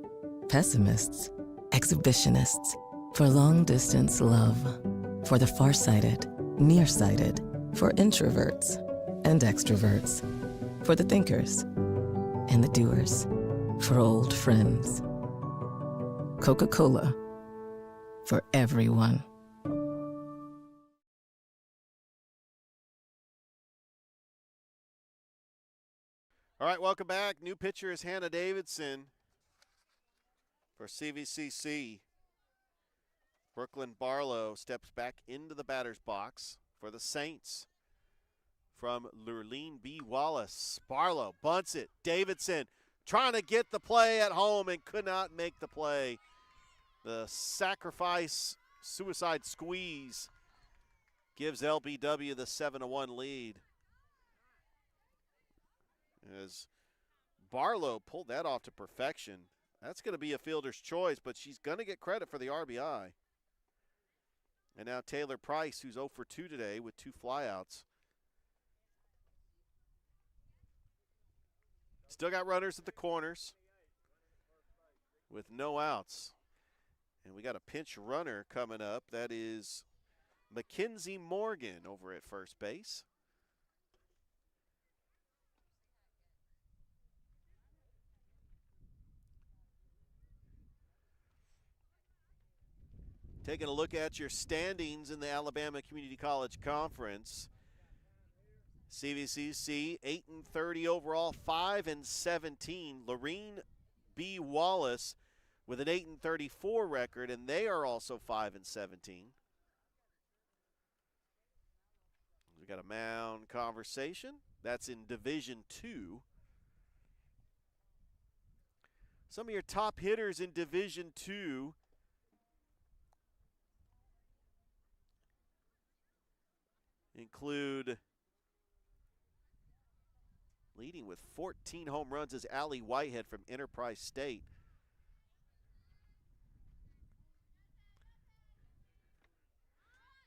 pessimists, exhibitionists. For long distance love. For the farsighted, nearsighted. For introverts and extroverts. For the thinkers and the doers. For old friends. Coca-Cola. For everyone. All right, welcome back. New pitcher is Hannah Davidson for CVCC. Brooklyn Barlow steps back into the batter's box for the Saints from Lurleen B. Wallace. Barlow bunts it. Davidson trying to get the play at home and could not make the play. The sacrifice suicide squeeze gives LBW the 7-1 lead. As Barlow pulled that off to perfection. That's going to be a fielder's choice, but she's going to get credit for the RBI. And now Taylor Price, who's 0 for 2 today with 2 flyouts. Still got runners at the corners with no outs. And we got a pinch runner coming up. That is Mackenzie Morgan over at first base. Taking a look at your standings in the Alabama Community College Conference. CVCC 8-30 overall, 5-17. Lurleen B. Wallace with an 8-34 record, and they are also 5-17. We got a mound conversation. That's in Division II. Some of your top hitters in Division II. Include leading with 14 home runs is Allie Whitehead from Enterprise State.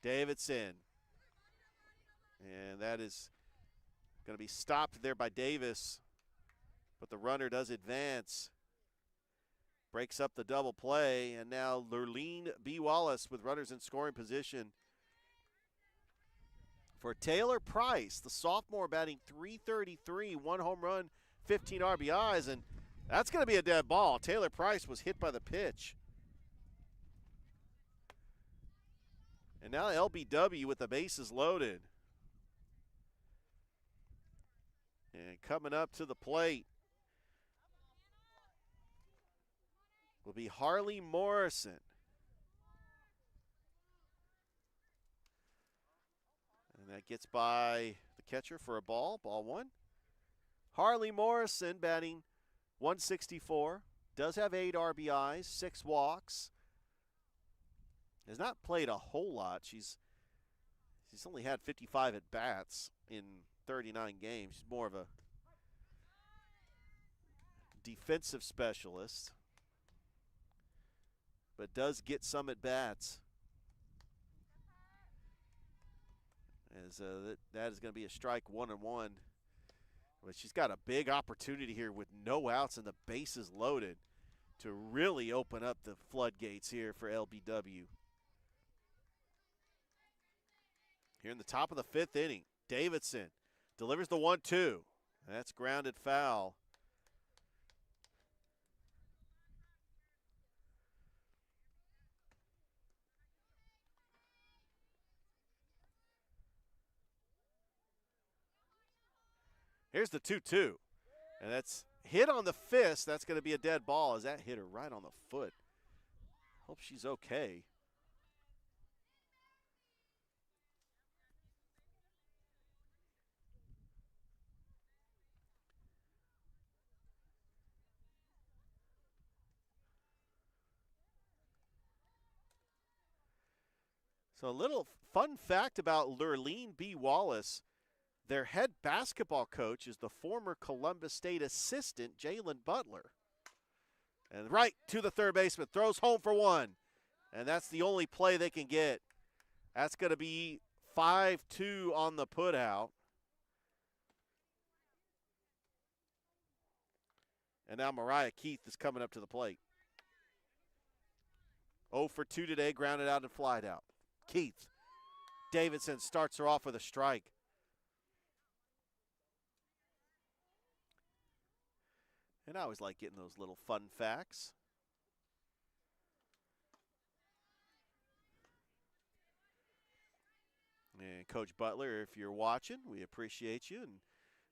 Davidson. And that is going to be stopped there by Davis. But the runner does advance. Breaks up the double play. And now Lurleen B. Wallace with runners in scoring position. For Taylor Price, the sophomore, batting .333, 1 home run, 15 RBIs, and that's going to be a dead ball. Taylor Price was hit by the pitch. And now LBW with the bases loaded. And coming up to the plate will be Harley Morrison. And that gets by the catcher for a ball, ball 1. Harley Morrison batting .164, Does have 8 RBIs, 6 walks. Has not played a whole lot. She's only had 55 at-bats in 39 games. She's more of a defensive specialist, but does get some at-bats. As that is going to be a strike, 1-1. But she's got a big opportunity here with no outs and the bases loaded to really open up the floodgates here for LBW. Here in the top of the 5th inning, Davidson delivers the 1-2. That's grounded foul. Here's the 2-2. And that's hit on the fist. That's going to be a dead ball as that hit her right on the foot. Hope she's okay. So a little fun fact about Lurleen B. Wallace. Their head basketball coach is the former Columbus State assistant, Jalen Butler. And right to the third baseman, throws home for 1. And that's the only play they can get. That's going to be 5-2 on the putout. And now Mariah Keith is coming up to the plate. 0 for 2 today, grounded out and flied out. Keith. Davidson starts her off with a strike. And I always like getting those little fun facts. And Coach Butler, if you're watching, we appreciate you. And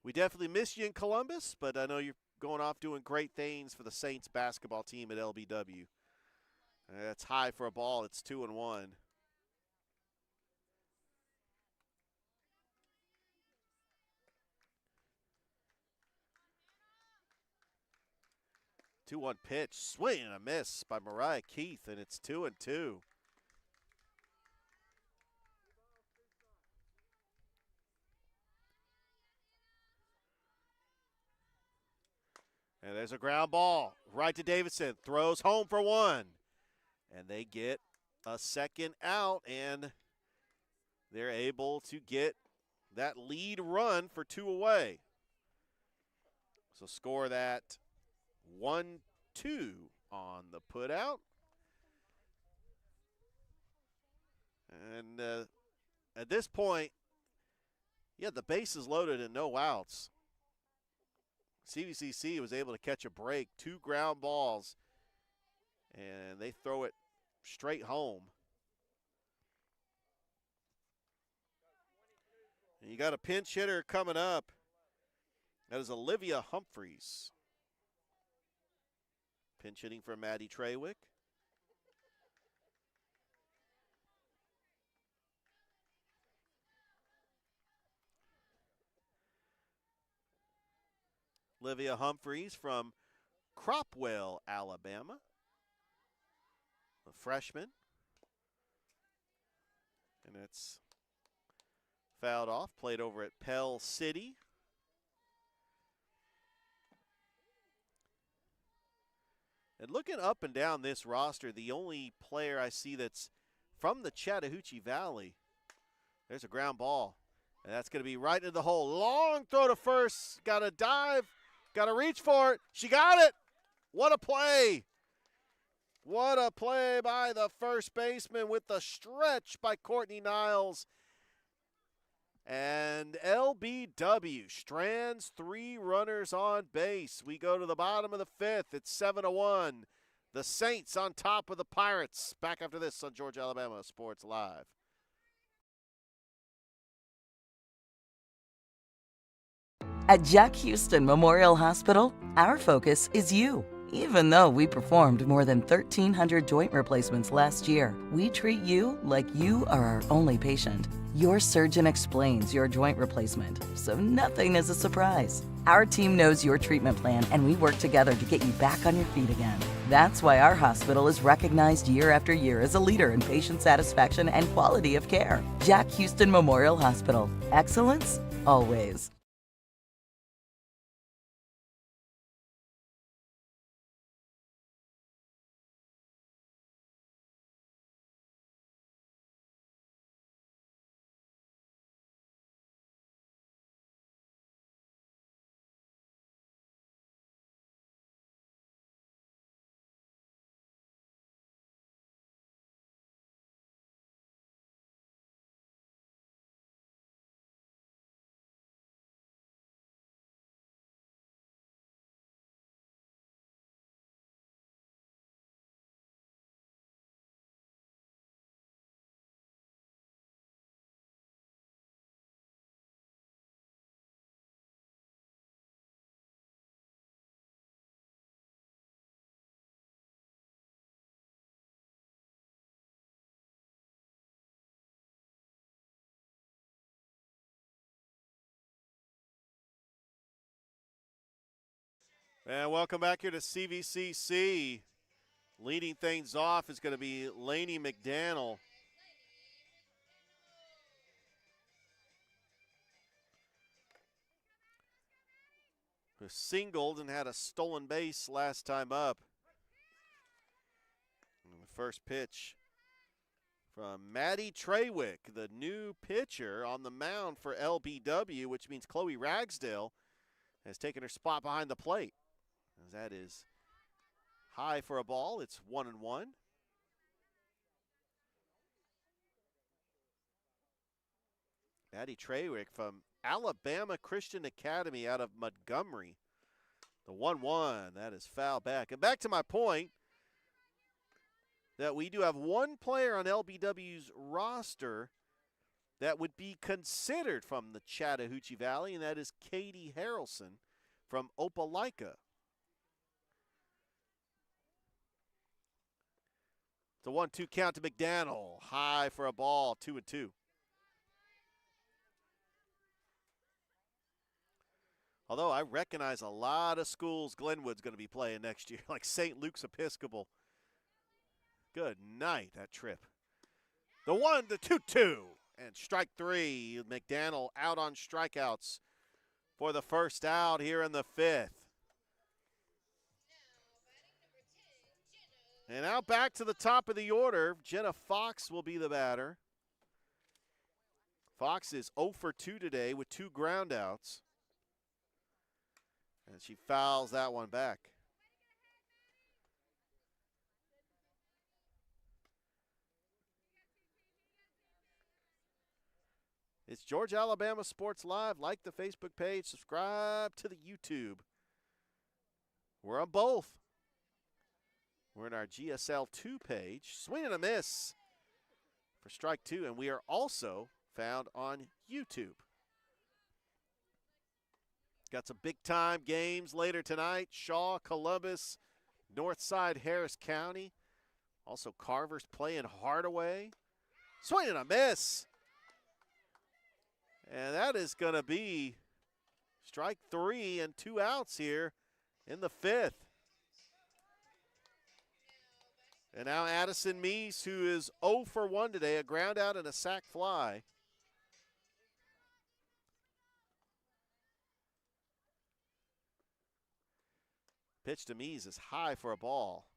we definitely miss you in Columbus, but I know you're going off doing great things for the Saints basketball team at LBW. That's high for a ball. It's 2-1. Two-one pitch, swing and a miss by Mariah Keith, and it's 2-2. And there's a ground ball right to Davidson. Throws home for 1. And they get a second out, and they're able to get that lead run for 2 away. So score that 1-2 on the putout. And at this point, the bases loaded and no outs. CVCC was able to catch a break, 2 ground balls, and they throw it straight home. And you got a pinch hitter coming up. That is Olivia Humphreys. Pinch hitting for Maddie Trawick. Olivia Humphreys from Cropwell, Alabama. A freshman. And it's fouled off, played over at Pell City. And looking up and down this roster, the only player I see that's from the Chattahoochee Valley, there's a ground ball. And that's going to be right into the hole. Long throw to first. Got to dive. Got to reach for it. She got it. What a play. What a play by the first baseman with the stretch by Courtney Niles. And LBW strands 3 runners on base. We go to the bottom of the 5th. It's 7-1. The Saints on top of the Pirates. Back after this on Georgia, Alabama Sports Live. At Jack Houston Memorial Hospital, our focus is you. Even though we performed more than 1,300 joint replacements last year, we treat you like you are our only patient. Your surgeon explains your joint replacement, so nothing is a surprise. Our team knows your treatment plan, and we work together to get you back on your feet again. That's why our hospital is recognized year after year as a leader in patient satisfaction and quality of care. Jack Houston Memorial Hospital. Excellence, always. And welcome back here to CVCC. Leading things off is going to be Laney McDaniel. Who singled and had a stolen base last time up. And the first pitch from Maddie Trawick, the new pitcher on the mound for LBW, which means Chloe Ragsdale has taken her spot behind the plate. As that is high for a ball. It's 1-1. Maddie Trawick from Alabama Christian Academy out of Montgomery. The 1-1, that is foul back. And back to my point that we do have one player on LBW's roster that would be considered from the Chattahoochee Valley, and that is Katie Harrelson from Opelika. The 1-2 count to McDaniel. High for a ball, 2-2. Although I recognize a lot of schools Glenwood's going to be playing next year, like St. Luke's Episcopal. Good night, that trip. The 1-2-2. And strike three. McDaniel out on strikeouts for the first out here in the fifth. And now back to the top of the order. Jenna Fox will be the batter. Fox is 0 for 2 today with 2 groundouts. And she fouls that one back. It's Georgia Alabama Sports Live. Like the Facebook page. Subscribe to the YouTube. We're on both. We're in our GSL 2 page. Swing and a miss for strike 2. And we are also found on YouTube. Got some big-time games later tonight. Shaw, Columbus, Northside, Harris County. Also Carver's playing Hardaway. Swing and a miss. And that is going to be strike 3 and 2 outs here in the fifth. And now Addison Meese, who is 0 for 1 today, a ground out and a sac fly. Pitch to Meese is high for a ball.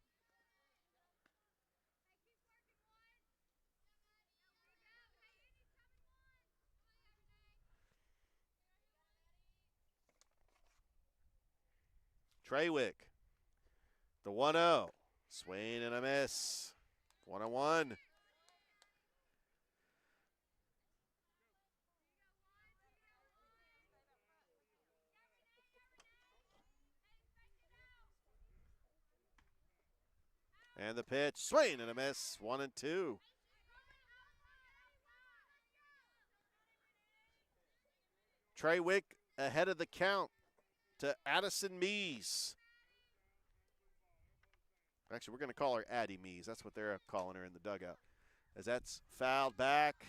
Trawick, the 1-0. Swing and a miss. 1-1. And the pitch, swing and a miss, 1-2. Trawick ahead of the count to Addison Meese. Actually, we're going to call her Addie Meese. That's what they're calling her in the dugout. As that's fouled back.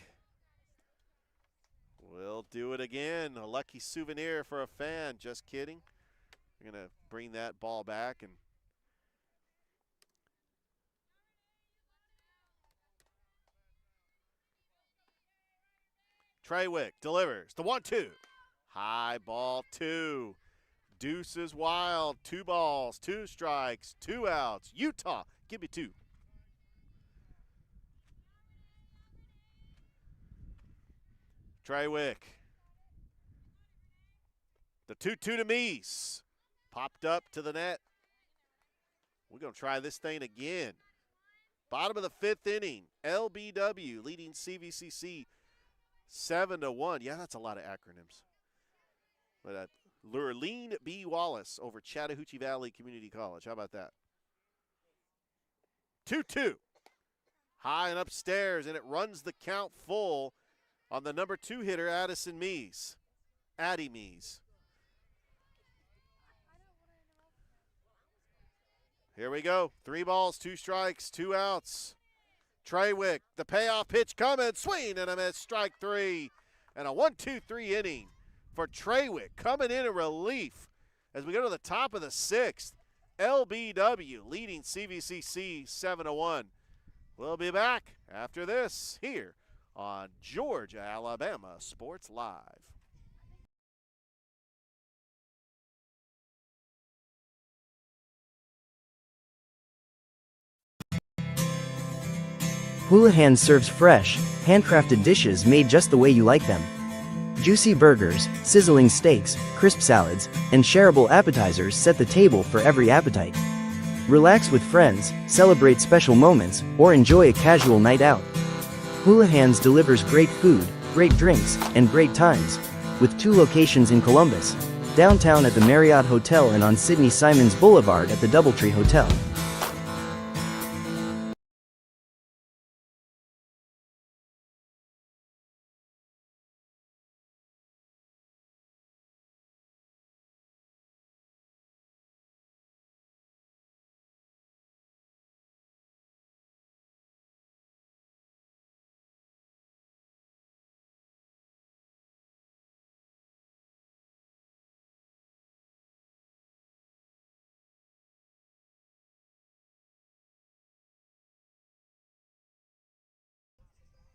We'll do it again. A lucky souvenir for a fan. Just kidding. We're going to bring that ball back and Treywick delivers the 1-2. High ball 2. Deuces wild. 2 balls, 2 strikes, 2 outs. Utah, give me 2. Treywick. The 2-2 to Meese. Popped up to the net. We're going to try this thing again. Bottom of the 5th inning. LBW leading CVCC 7-1. Yeah, that's a lot of acronyms. But Lurleen B. Wallace over Chattahoochee Valley Community College. How about that? 2-2. High and upstairs, and it runs the count full on the number 2 hitter, Addison Meese. Addie Meese. Here we go. 3 balls, 2 strikes, 2 outs. Treywick, the payoff pitch coming, swing and a miss, strike 3. And a 1-2-3 inning for Treywick coming in relief as we go to the top of the 6th. LBW leading CVCC 7-1. We'll be back after this here on Georgia, Alabama Sports Live. Houlihan serves fresh, handcrafted dishes made just the way you like them. Juicy burgers, sizzling steaks, crisp salads, and shareable appetizers set the table for every appetite. Relax with friends, celebrate special moments, or enjoy a casual night out. Houlihan's delivers great food, great drinks, and great times, with 2 locations in Columbus, downtown at the Marriott Hotel and on Sidney Simons Boulevard at the Doubletree Hotel.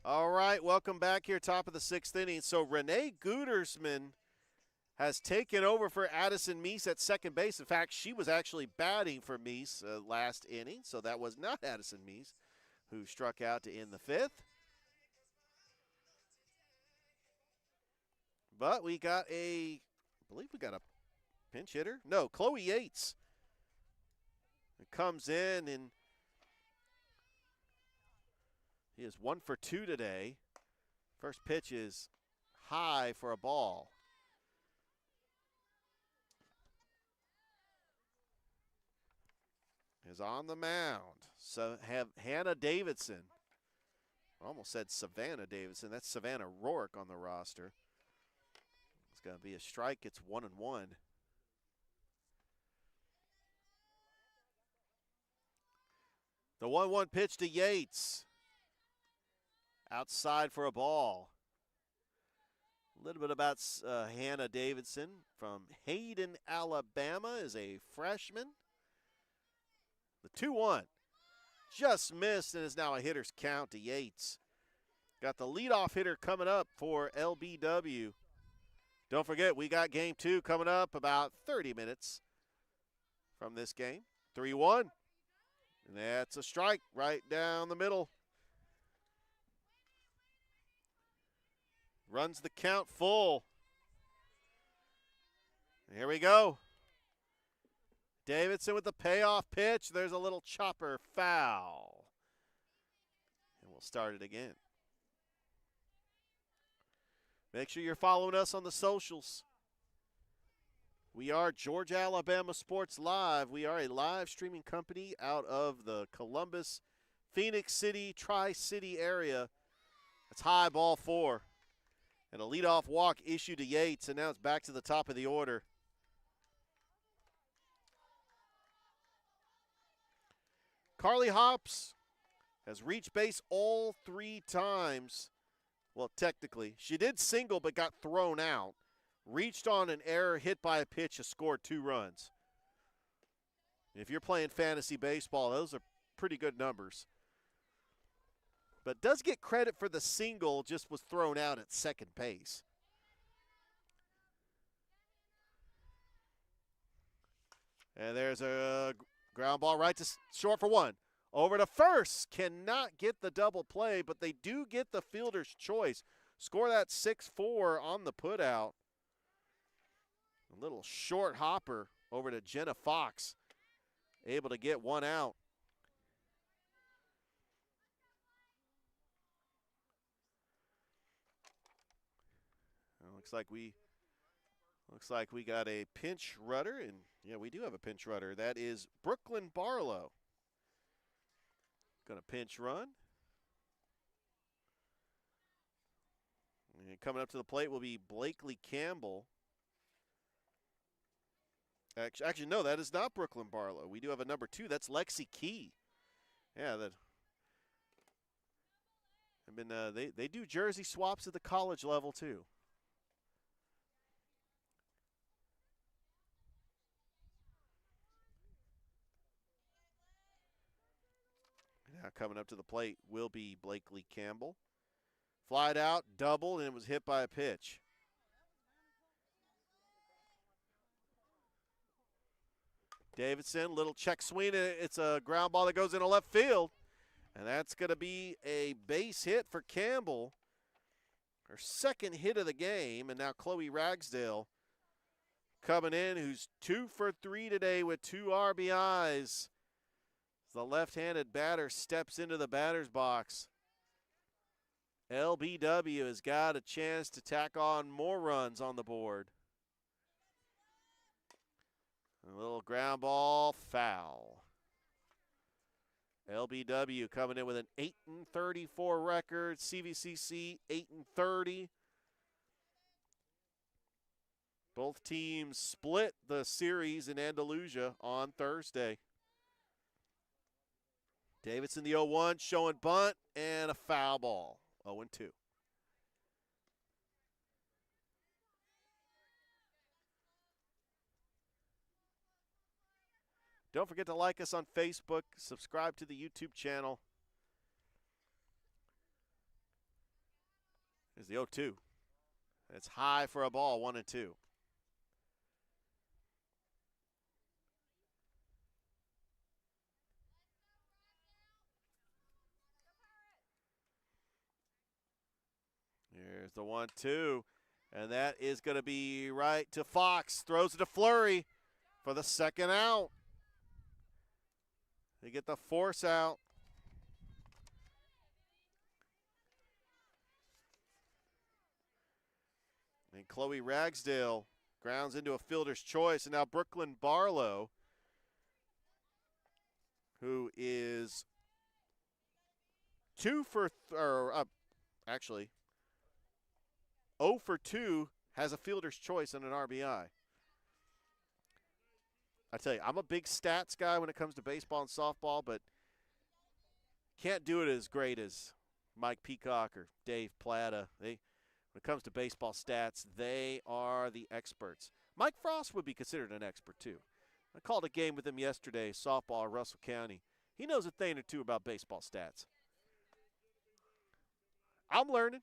All right, welcome back here, top of the 6th inning. So Renee Gutersman has taken over for Addison Meese at second base. In fact, she was actually batting for Meese last inning, so that was not Addison Meese who struck out to end the 5th. But we got I believe we got a pinch hitter. No, Chloe Yates. It comes in and he is 1 for 2 today. First pitch is high for a ball. Is on the mound. So have Hannah Davidson. I almost said Savannah Davidson. That's Savannah Rourke on the roster. It's going to be a strike. It's 1-1. The 1-1 pitch to Yates. Outside for a ball. A little bit about Hannah Davidson from Hayden, Alabama, is a freshman. The 2-1 just missed and is now a hitter's count to Yates. Got the leadoff hitter coming up for LBW. Don't forget, we got game 2 coming up about 30 minutes from this game. 3-1. And that's a strike right down the middle. Runs the count full. Here we go. Davidson with the payoff pitch. There's a little chopper foul. And we'll start it again. Make sure you're following us on the socials. We are Georgia, Alabama Sports Live. We are a live streaming company out of the Columbus, Phoenix City, Tri-City area. It's high, ball 4. And a leadoff walk issued to Yates, and now it's back to the top of the order. Carly Hops has reached base all 3 times Well, technically, she did single but got thrown out. Reached on an error, hit by a pitch, and scored 2 runs. If you're playing fantasy baseball, those are pretty good numbers. But does get credit for the single, just was thrown out at second base. And there's a ground ball right to short for 1. Over to first. Cannot get the double play, but they do get the fielder's choice. Score that 6-4 on the putout. A little short hopper over to Jenna Fox. Able to get 1 out. Looks like we got a pinch runner, and yeah, we do have a pinch runner. That is Brooklyn Barlow. Gonna pinch run. And coming up to the plate will be Blakely Campbell. Actually, no, that is not Brooklyn Barlow. We do have a number 2. That's Lexi Key. Yeah, they do jersey swaps at the college level too. Now coming up to the plate will be Blakely Campbell. Flied out, doubled, and it was hit by a pitch. Davidson, little check swing. It's a ground ball that goes into left field. And that's going to be a base hit for Campbell. Her second hit of the game. And now Chloe Ragsdale coming in, who's 2 for 3 today with 2 RBIs. The left-handed batter steps into the batter's box. LBW has got a chance to tack on more runs on the board. A little ground ball, foul. LBW coming in with an 8-34 record. CVCC 8-30. Both teams split the series in Andalusia on Thursday. Davidson, the 0-1, showing bunt, and a foul ball. 0-2. Don't forget to like us on Facebook, subscribe to the YouTube channel. Here's the 0-2. It's high for a ball, 1-2. Here's the 1-2, and that is going to be right to Fox. Throws it to Fleury for the second out. They get the force out. And Chloe Ragsdale grounds into a fielder's choice, and now Brooklyn Barlow, who is 0 for 2, has a fielder's choice and an RBI. I tell you, I'm a big stats guy when it comes to baseball and softball, but can't do it as great as Mike Peacock or Dave Plata. When it comes to baseball stats, they are the experts. Mike Frost would be considered an expert too. I called a game with him yesterday, softball at Russell County. He knows a thing or two about baseball stats. I'm learning.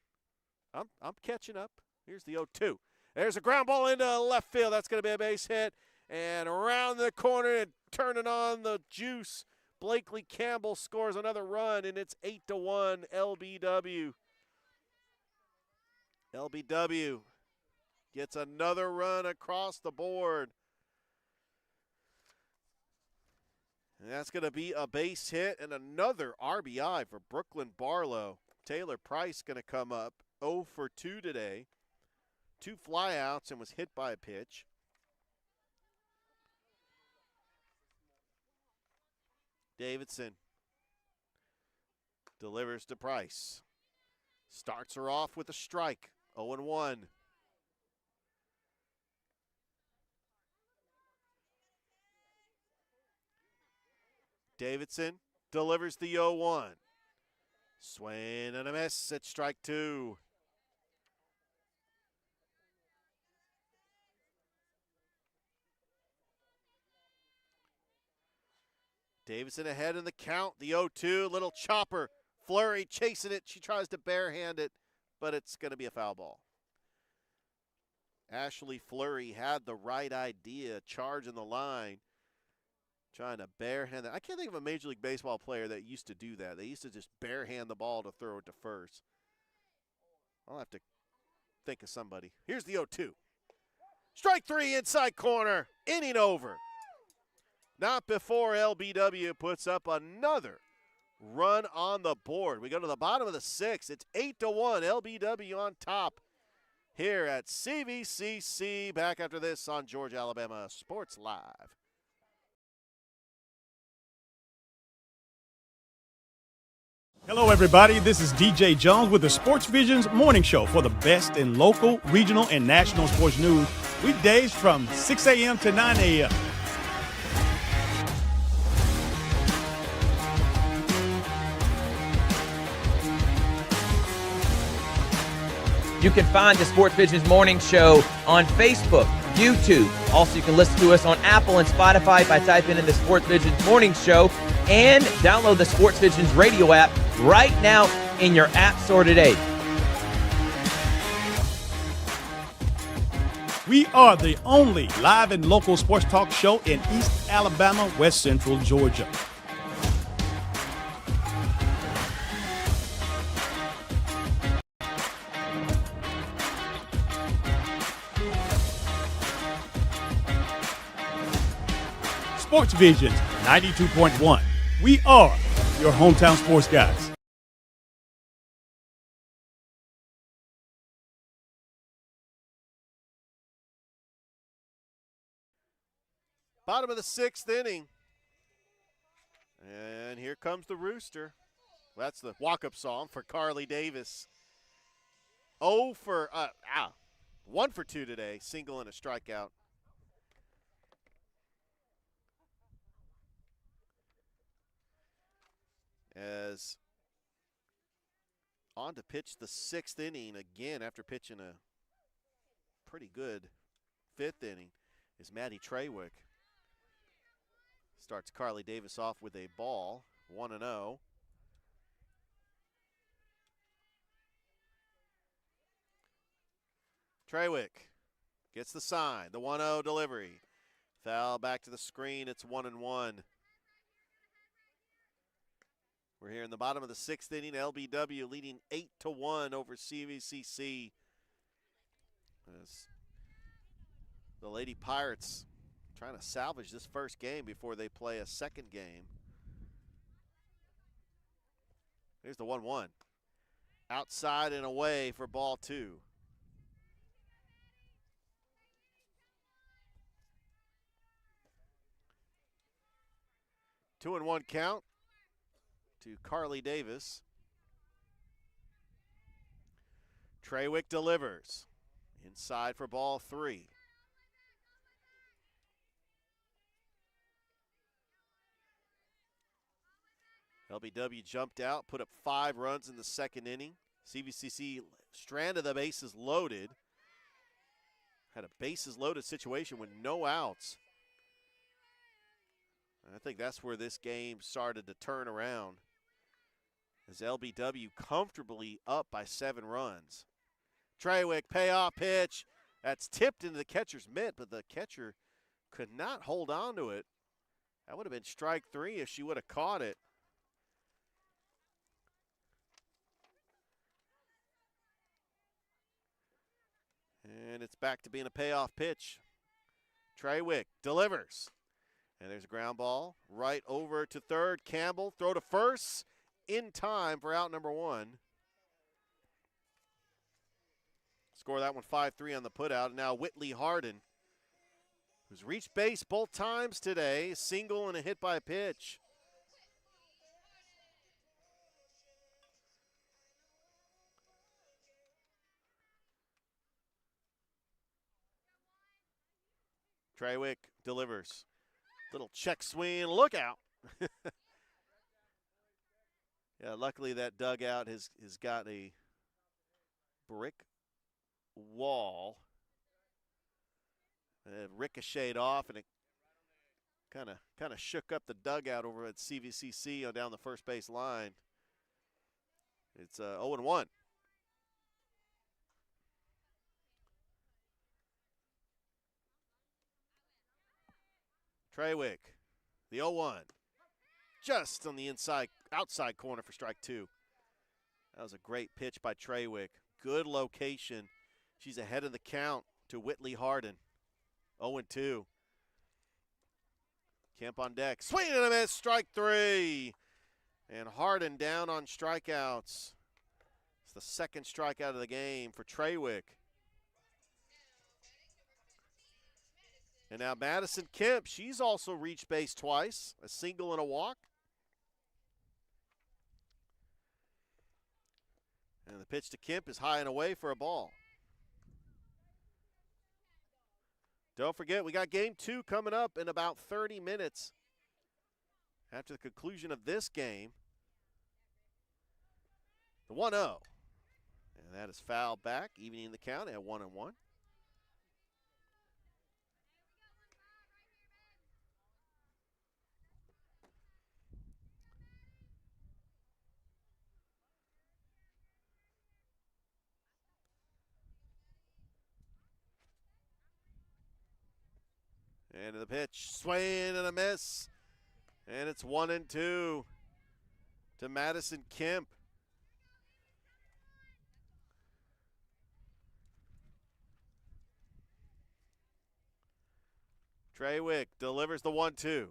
I'm catching up. Here's the 0-2. There's a ground ball into left field. That's going to be a base hit. And around the corner and turning on the juice, Blakely Campbell scores another run, and it's 8-1 LBW. LBW gets another run across the board. And that's going to be a base hit and another RBI for Brooklyn Barlow. Taylor Price going to come up 0 for 2 today. 2 flyouts and was hit by a pitch. Davidson delivers to Price. Starts her off with a strike, 0-1. Davidson delivers the 0-1. Swing and a miss at strike 2. Davison ahead in the count. The 0-2, little chopper. Fleury chasing it. She tries to barehand it, but it's going to be a foul ball. Ashley Fleury had the right idea, charging the line, trying to barehand it. I can't think of a Major League Baseball player that used to do that. They used to just barehand the ball to throw it to first. I'll have to think of somebody. Here's the 0-2. Strike three, inside corner, inning over. Not before LBW puts up another run on the board. We go to the bottom of the sixth. It's 8-1, LBW on top here at CVCC. Back after this on Georgia, Alabama Sports Live. Hello, everybody. This is DJ Jones with the Sports Visions Morning Show for the best in local, regional, and national sports news. Weekdays from 6 a.m. to 9 a.m. You can find the Sports Visions Morning Show on Facebook, YouTube. Also, you can listen to us on Apple and Spotify by typing in the Sports Visions Morning Show, and download the Sports Visions radio app right now in your app store today. We are the only live and local sports talk show in East Alabama, West Central Georgia. Sports Visions 92.1. We are your hometown sports guys. Bottom of the sixth inning. And here comes the rooster. That's the walk-up song for Carly Davis. 1 for 2 today, single and a strikeout. As on to pitch the sixth inning again after pitching a pretty good fifth inning is Maddie Trawick. Starts Carly Davis off with a ball, 1-0. Trawick gets the sign, the 1-0 delivery. Foul back to the screen, it's 1-1. We're here in the bottom of the sixth inning. LBW leading 8-1 over CVCC. As the Lady Pirates trying to salvage this first game before they play a second game. Here's the 1-1. Outside and away for ball 2. Two and one count to Carly Davis. Trawick delivers. Inside for ball 3. LBW jumped out, put up 5 runs in the second inning. CVCC stranded the bases loaded. Had a bases loaded situation with no outs. And I think that's where this game started to turn around, as LBW comfortably up by 7 runs. Trawick, payoff pitch. That's tipped into the catcher's mitt, but the catcher could not hold on to it. That would have been strike 3 if she would have caught it. And it's back to being a payoff pitch. Trawick delivers. And there's a ground ball right over to third. Campbell, throw to first in time for out number 1. Score that one 5-3 on the putout. And now Whitley Harden, who's reached base both times today, a single and a hit by pitch. Trawick delivers. Little check swing, look out. Yeah, luckily that dugout has got a brick wall. It ricocheted off, and Kind of shook up the dugout over at CVCC down the first base line. It's 0-1. Trawick, the 0-1. Just on the outside corner for strike 2. That was a great pitch by Trawick. Good location. She's ahead of the count to Whitley Harden. 0-2. Kemp on deck. Swing and a miss. Strike 3. And Harden down on strikeouts. It's the second strikeout of the game for Trawick. And now Madison Kemp, she's also reached base twice, a single and a walk. And the pitch to Kemp is high and away for a ball. Don't forget, we got game 2 coming up in about 30 minutes. After the conclusion of this game, the 1-0. And that is fouled back, evening the count at 1-1. And the pitch, swing and a miss. And it's 1-2 to Madison Kemp. Trawick delivers the 1-2.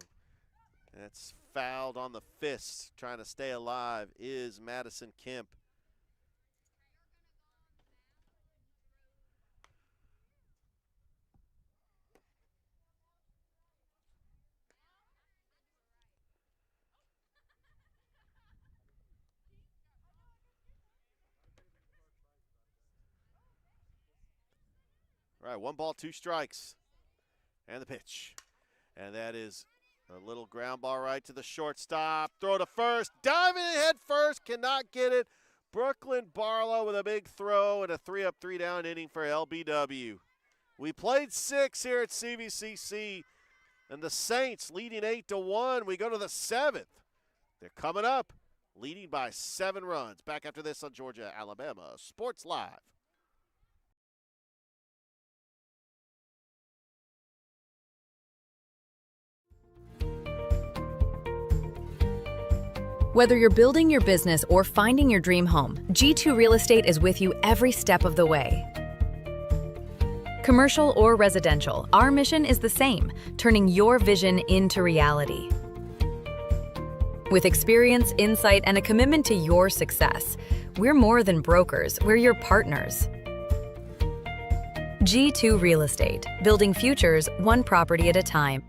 That's fouled on the fist. Trying to stay alive is Madison Kemp. All right, 1 ball, 2 strikes. And the pitch. And that is a little ground ball right to the shortstop. Throw to first. Diving head first. Cannot get it. Brooklyn Barlow with a big throw and a 3-up, 3-down inning for LBW. We played 6 here at CVCC. And the Saints leading 8-1. We go to the 7th. They're coming up, leading by 7 runs. Back after this on Georgia, Alabama Sports Live. Whether you're building your business or finding your dream home, G2 Real Estate is with you every step of the way. Commercial or residential, our mission is the same, turning your vision into reality. With experience, insight, and a commitment to your success, we're more than brokers, we're your partners. G2 Real Estate, building futures one property at a time.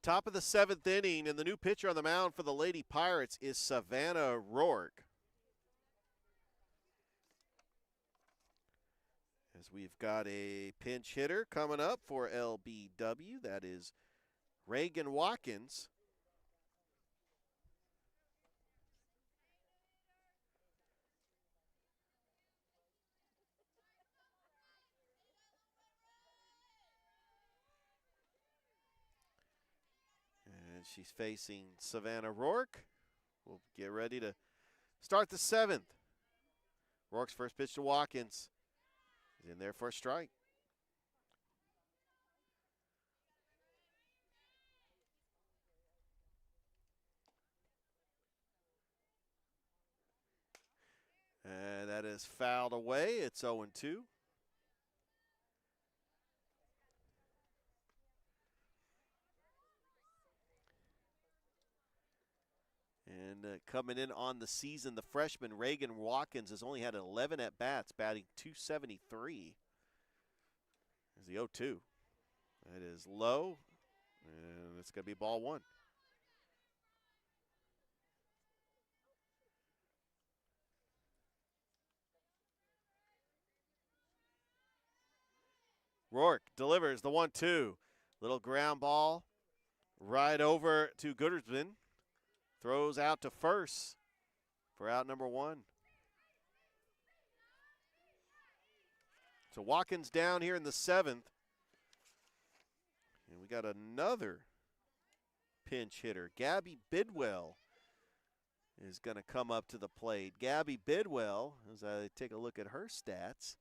Top of the 7th inning, and the new pitcher on the mound for the Lady Pirates is Savannah Rourke. As we've got a pinch hitter coming up for LBW, that is Reagan Watkins. And she's facing Savannah Rourke. We'll get ready to Start the 7th. Rourke's first pitch to Watkins is in there for a strike. And that is fouled away. It's 0-2. And coming in on the season, the freshman Reagan Watkins has only had 11 at-bats, batting .273. There's the 0-2. That is low, and it's going to be ball one. Rourke delivers the 1-2. Little ground ball right over to Goodersman. Throws out to first for out number one. So Watkins down here in the 7th. And we got another pinch hitter. Gabby Bidwell is going to come up to the plate. Gabby Bidwell, as I take a look at her stats,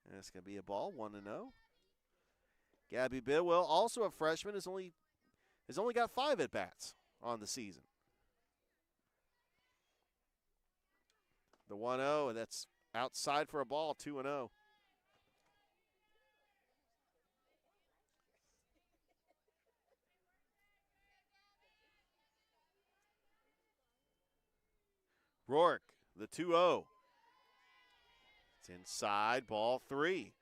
and it's going to be a ball, 1-0. Gabby Bidwell, also a freshman, has only got 5 at-bats on the season. The 1-0, and that's outside for a ball, 2-0. Rourke, the 2-0. It's inside, ball 3.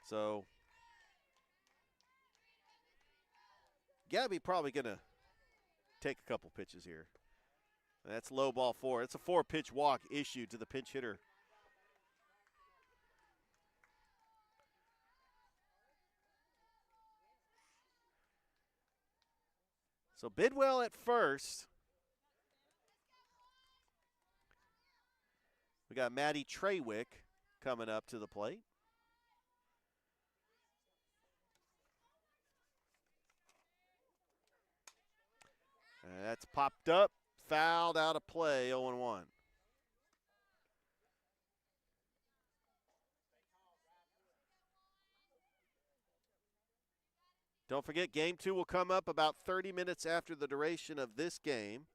So Gabby probably going to take a couple pitches here. That's low ball 4. It's a 4-pitch walk issued to the pinch hitter. So Bidwell at first. We got Maddie Treywick coming up to the plate. And that's popped up, fouled out of play, 0-1. Don't forget, game 2 will come up about 30 minutes after the duration of this game.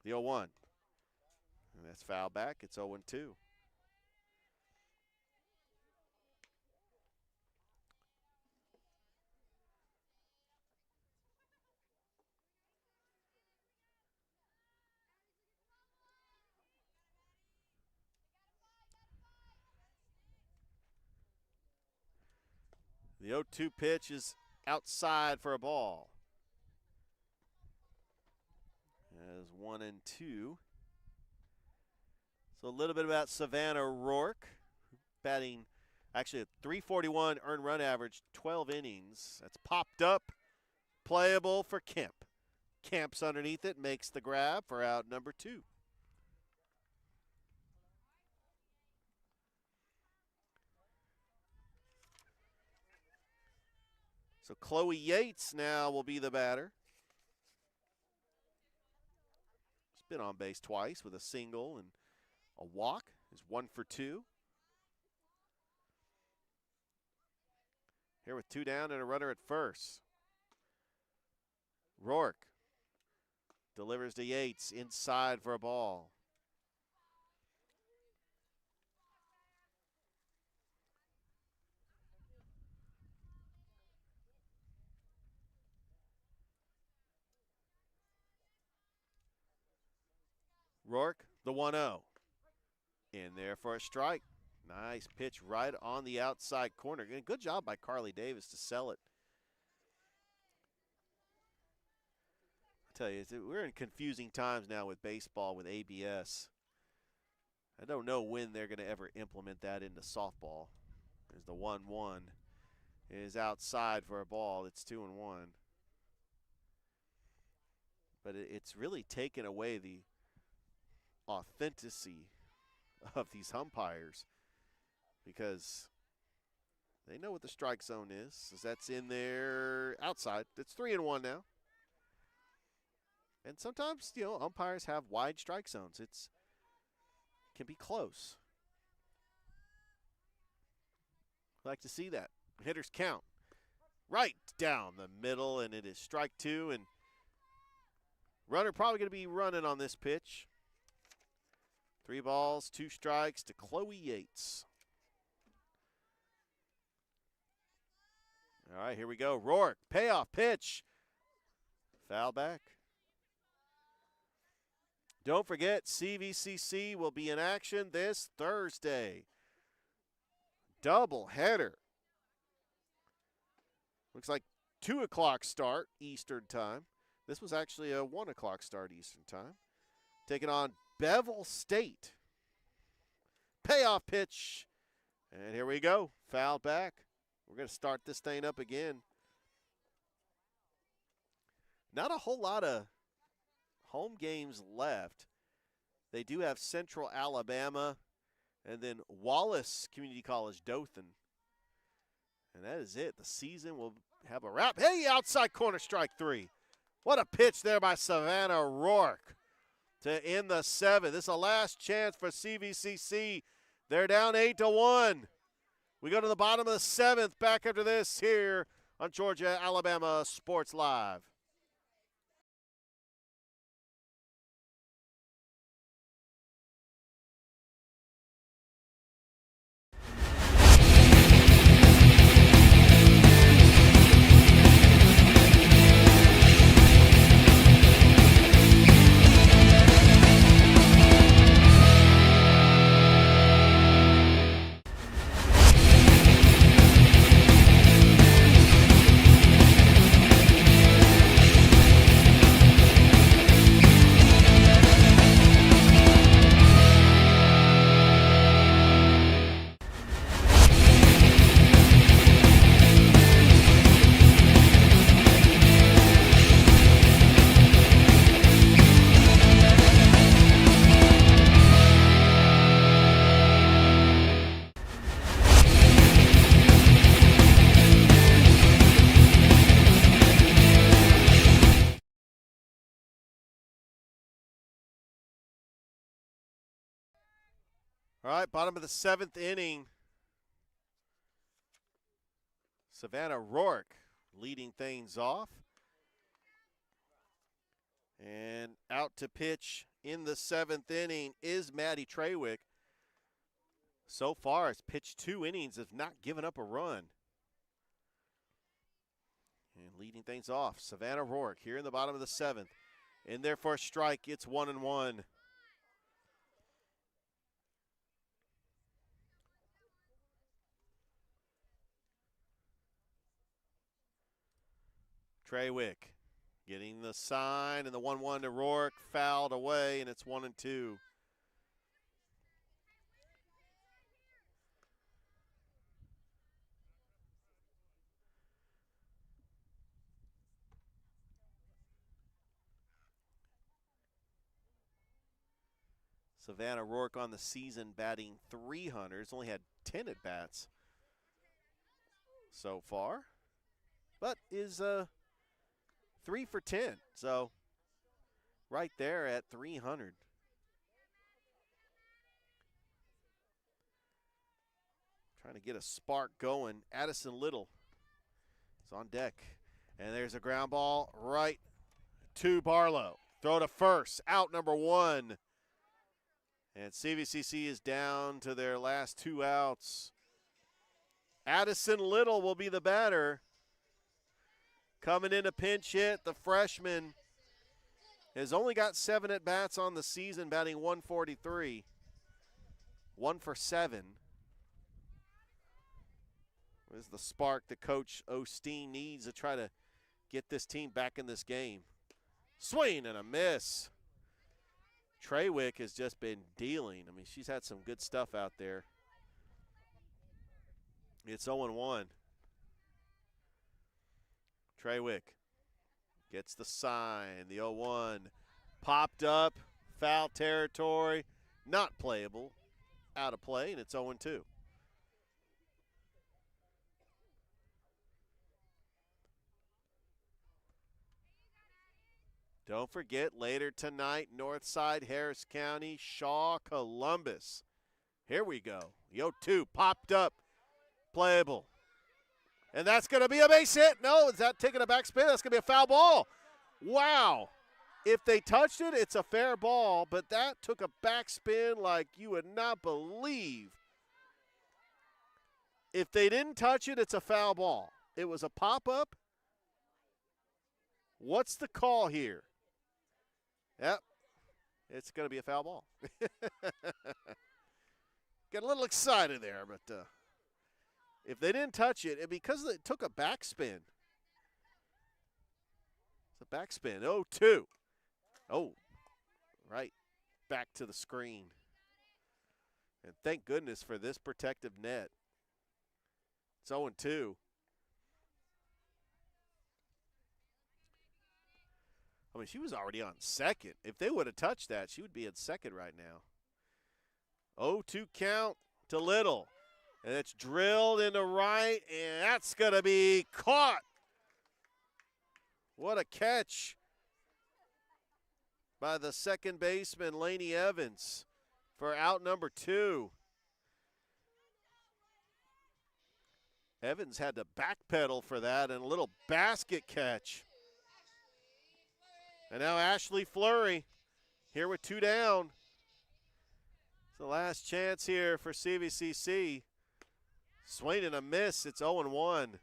The 0-1. And that's foul back. It's 0-2. The 0-2 pitch is outside for a ball. As 1-2. So a little bit about Savannah Rourke, batting actually a .341 earned run average, 12 innings. That's popped up, playable for Kemp. Kemp's underneath it, makes the grab for out number 2. So Chloe Yates now will be the batter. She's been on base twice with a single and a walk. Is 1 for 2. Here with 2 down and a runner at first. Rourke delivers to Yates inside for a ball. Rourke, the 1-0. In there for a strike. Nice pitch right on the outside corner. Good job by Carly Davis to sell it. I tell you, we're in confusing times now with baseball, with ABS. I don't know when they're going to ever implement that into softball. There's the 1-1. It is outside for a ball. It's 2-1. But it's really taken away the authenticity of these umpires, because They know what the strike zone is, as that's in there outside. It's 3-1 now. And sometimes, umpires have wide strike zones. It can be close. Like to see that. Hitters count. Right down the middle, and it is strike 2. And runner probably going to be running on this pitch. 3 balls, 2 strikes to Chloe Yates. All right, here we go. Rourke, payoff pitch. Foul back. Don't forget, CVCC will be in action this Thursday. Double header. Looks like 2 o'clock start Eastern time. This was actually a 1 o'clock start Eastern time. Taking on Bevel State. Payoff pitch. And here we go. Foul back. We're going to start this thing up again. Not a whole lot of home games left. They do have Central Alabama and then Wallace Community College Dothan. And that is it. The season will have a wrap. Hey, outside corner, strike 3. What a pitch there by Savannah Rourke to end the 7th. This is a last chance for CVCC. They're down 8-1. We go to the bottom of the 7th. Back after this here on Georgia Alabama Sports Live. All right, bottom of the 7th inning. Savannah Rourke leading things off. And out to pitch in the 7th inning is Maddie Trawick. So far, it's pitched 2 innings, have not given up a run. And leading things off, Savannah Rourke here in the bottom of the 7th. In there for a strike, it's 1-1. Trawick getting the sign, and the 1-1 to Rourke, fouled away, and it's 1-2. Savannah Rourke on the season batting .300. Only had 10 at-bats so far, but is 3 for 10, so right there at .300. Trying to get a spark going. Addison Little is on deck. And there's a ground ball right to Barlow. Throw to first, out number 1. And CVCC is down to their last 2 outs. Addison Little will be the batter. Coming in a pinch hit, the freshman has only got 7 at-bats on the season, batting .143. 1 for 7. This is the spark that Coach Osteen needs to try to get this team back in this game. Swing and a miss. Trawick has just been dealing. I mean, she's had some good stuff out there. It's 0-1. Trawick gets the sign. The 0-1 popped up. Foul territory. Not playable. Out of play, and it's 0-2. Don't forget, later tonight, Northside, Harris County, Shaw, Columbus. Here we go. The 0-2 popped up, playable. And that's going to be a base hit. No, is that taking a backspin? That's going to be a foul ball. Wow. If they touched it, it's a fair ball, but that took a backspin like you would not believe. If they didn't touch it, it's a foul ball. It was a pop-up. What's the call here? Yep, it's going to be a foul ball. Get a little excited there, but if they didn't touch it, and because it took a backspin, it's a backspin. 0-2. Oh, right back to the screen. And thank goodness for this protective net. It's 0-2. I mean, she was already on second. If they would have touched that, she would be in second right now. 0-2 count to Little. And it's drilled into right, and that's going to be caught. What a catch by the second baseman, Laney Evans, for out number 2. Evans had to backpedal for that, and a little basket catch. And now Ashley Fleury here with 2 down. It's the last chance here for CVCC. Swing and a miss. It's 0-1.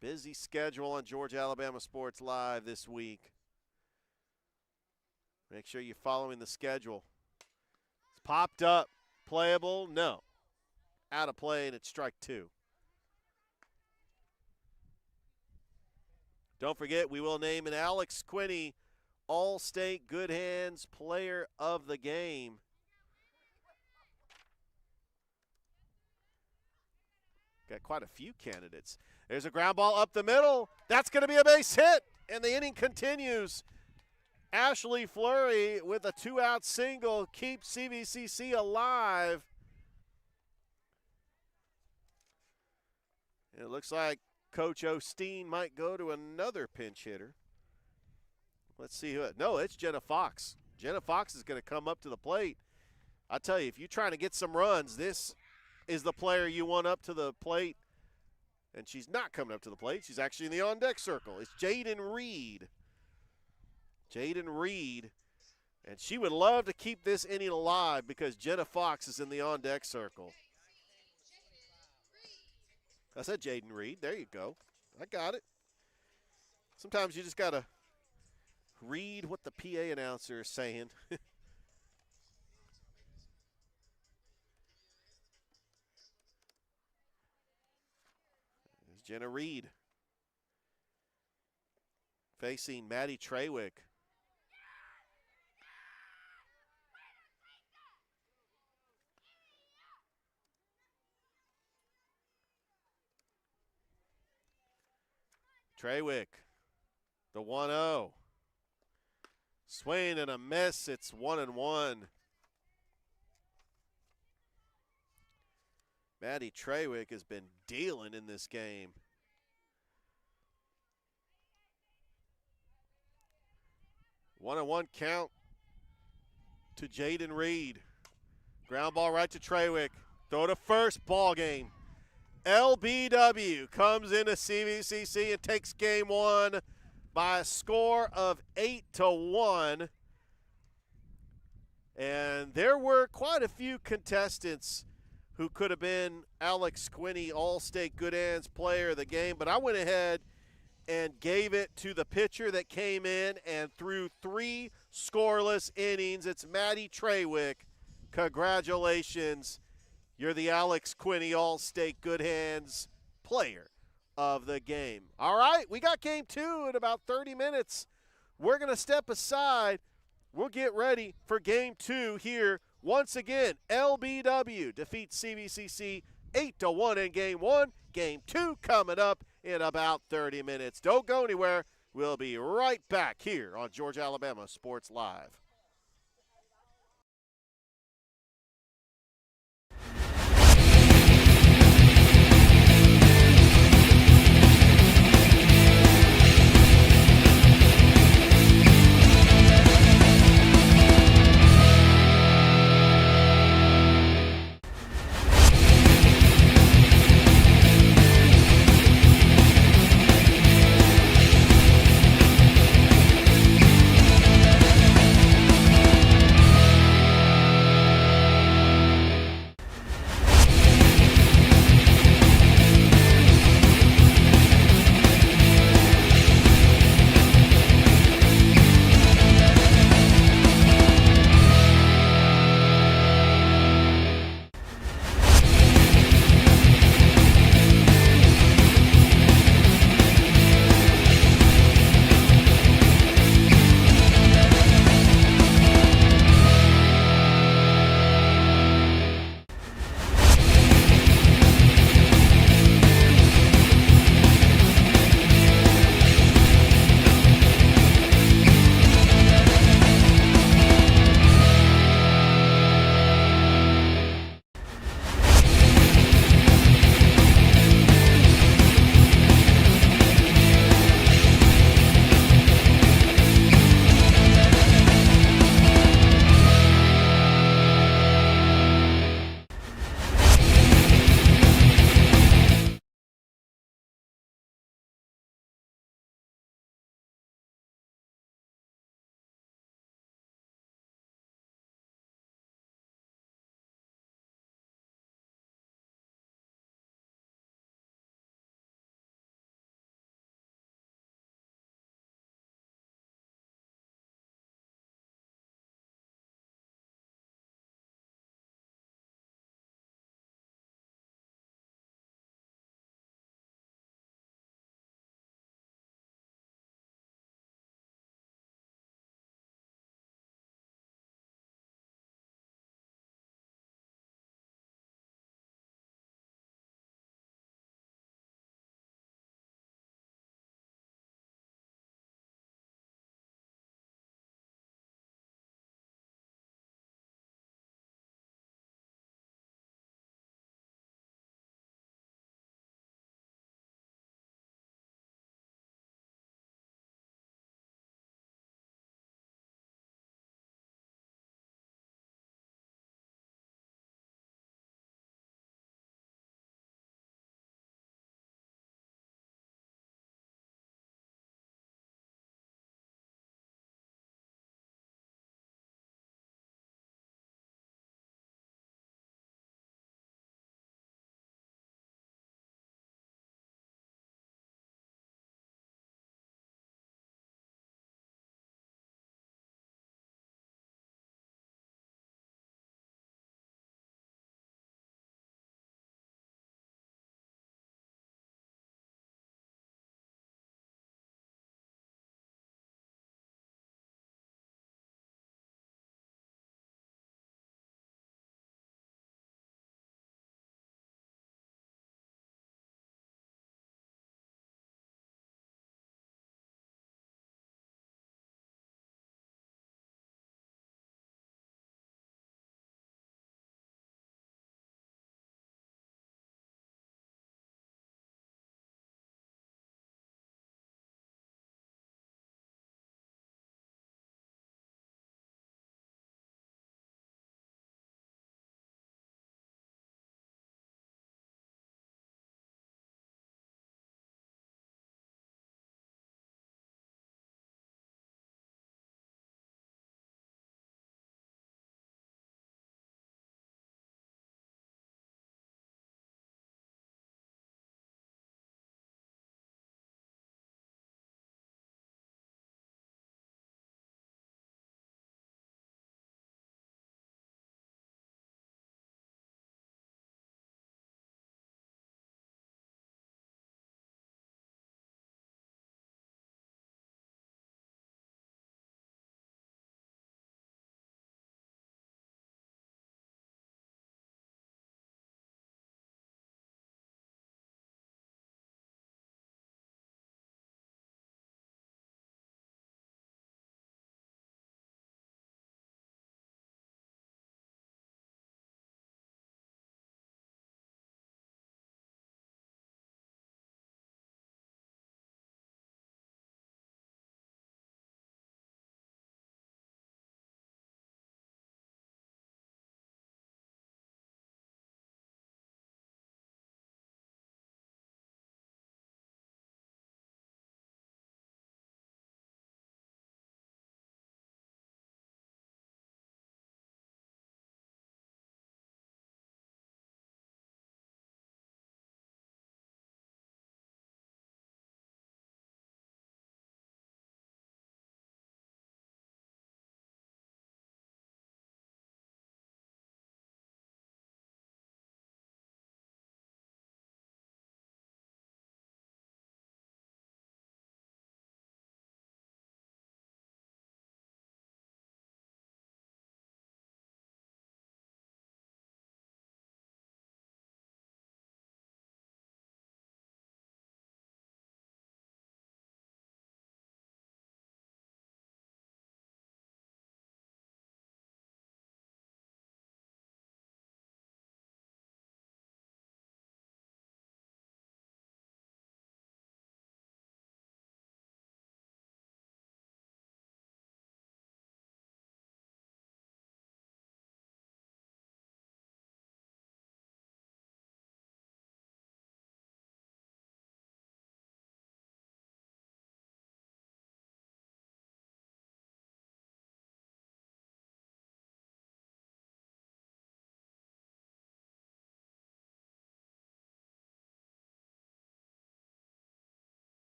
Busy schedule on Georgia Alabama Sports Live this week. Make sure you're following the schedule. It's popped up. Playable? No. Out of play, and it's strike 2. Don't forget, we will name an Alex Quinney All-State Good Hands Player of the Game. Got quite a few candidates. There's a ground ball up the middle. That's going to be a base hit, and the inning continues. Ashley Fleury with a 2-out single keeps CVCC alive. And it looks like Coach Osteen might go to another pinch hitter. Let's see who. No, it's Jenna Fox. Jenna Fox is going to come up to the plate. I tell you, if you're trying to get some runs, this is the player you want up to the plate. And she's not coming up to the plate. She's actually in the on-deck circle. It's Jaden Reed. Jaden Reed. And she would love to keep this inning alive because Jenna Fox is in the on-deck circle. I said Jaden Reed. There you go. I got it. Sometimes you just got to read what the PA announcer is saying. There's Jenna Reed facing Maddie Trawick. Trawick, the 1-0. Swing and a miss. It's 1-1. Maddie Trawick has been dealing in this game. One and one count to Jaden Reed. Ground ball right to Trawick. Throw to first, ball game. LBW comes into CVCC and takes game 1 by a score of 8-1. And there were quite a few contestants who could have been Alex Quinney All-State Good Hands Player of the Game, but I went ahead and gave it to the pitcher that came in and threw 3 scoreless innings. It's Maddie Trawick. Congratulations. You're the Alex Quinney All-State Good Hands Player of the Game. All right, we got game 2 in about 30 minutes. We're going to step aside. We'll get ready for game 2 here. Once again, LBW defeats CVCC 8-1 in game 1. Game 2 coming up in about 30 minutes. Don't go anywhere. We'll be right back here on Georgia Alabama Sports Live.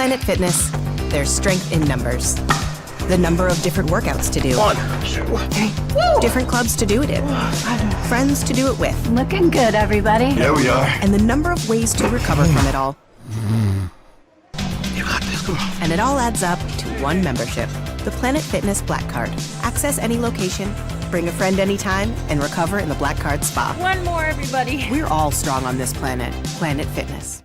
Planet Fitness, there's strength in numbers. The number of different workouts to do. 1, 2, 3. Different clubs to do it in. Friends to do it with. Looking good, everybody. Here we are. And the number of ways to recover from it all. You got this. Come on. And it all adds up to one membership. The Planet Fitness Black Card. Access any location, bring a friend anytime, and recover in the Black Card Spa. One more, everybody. We're all strong on this planet. Planet Fitness.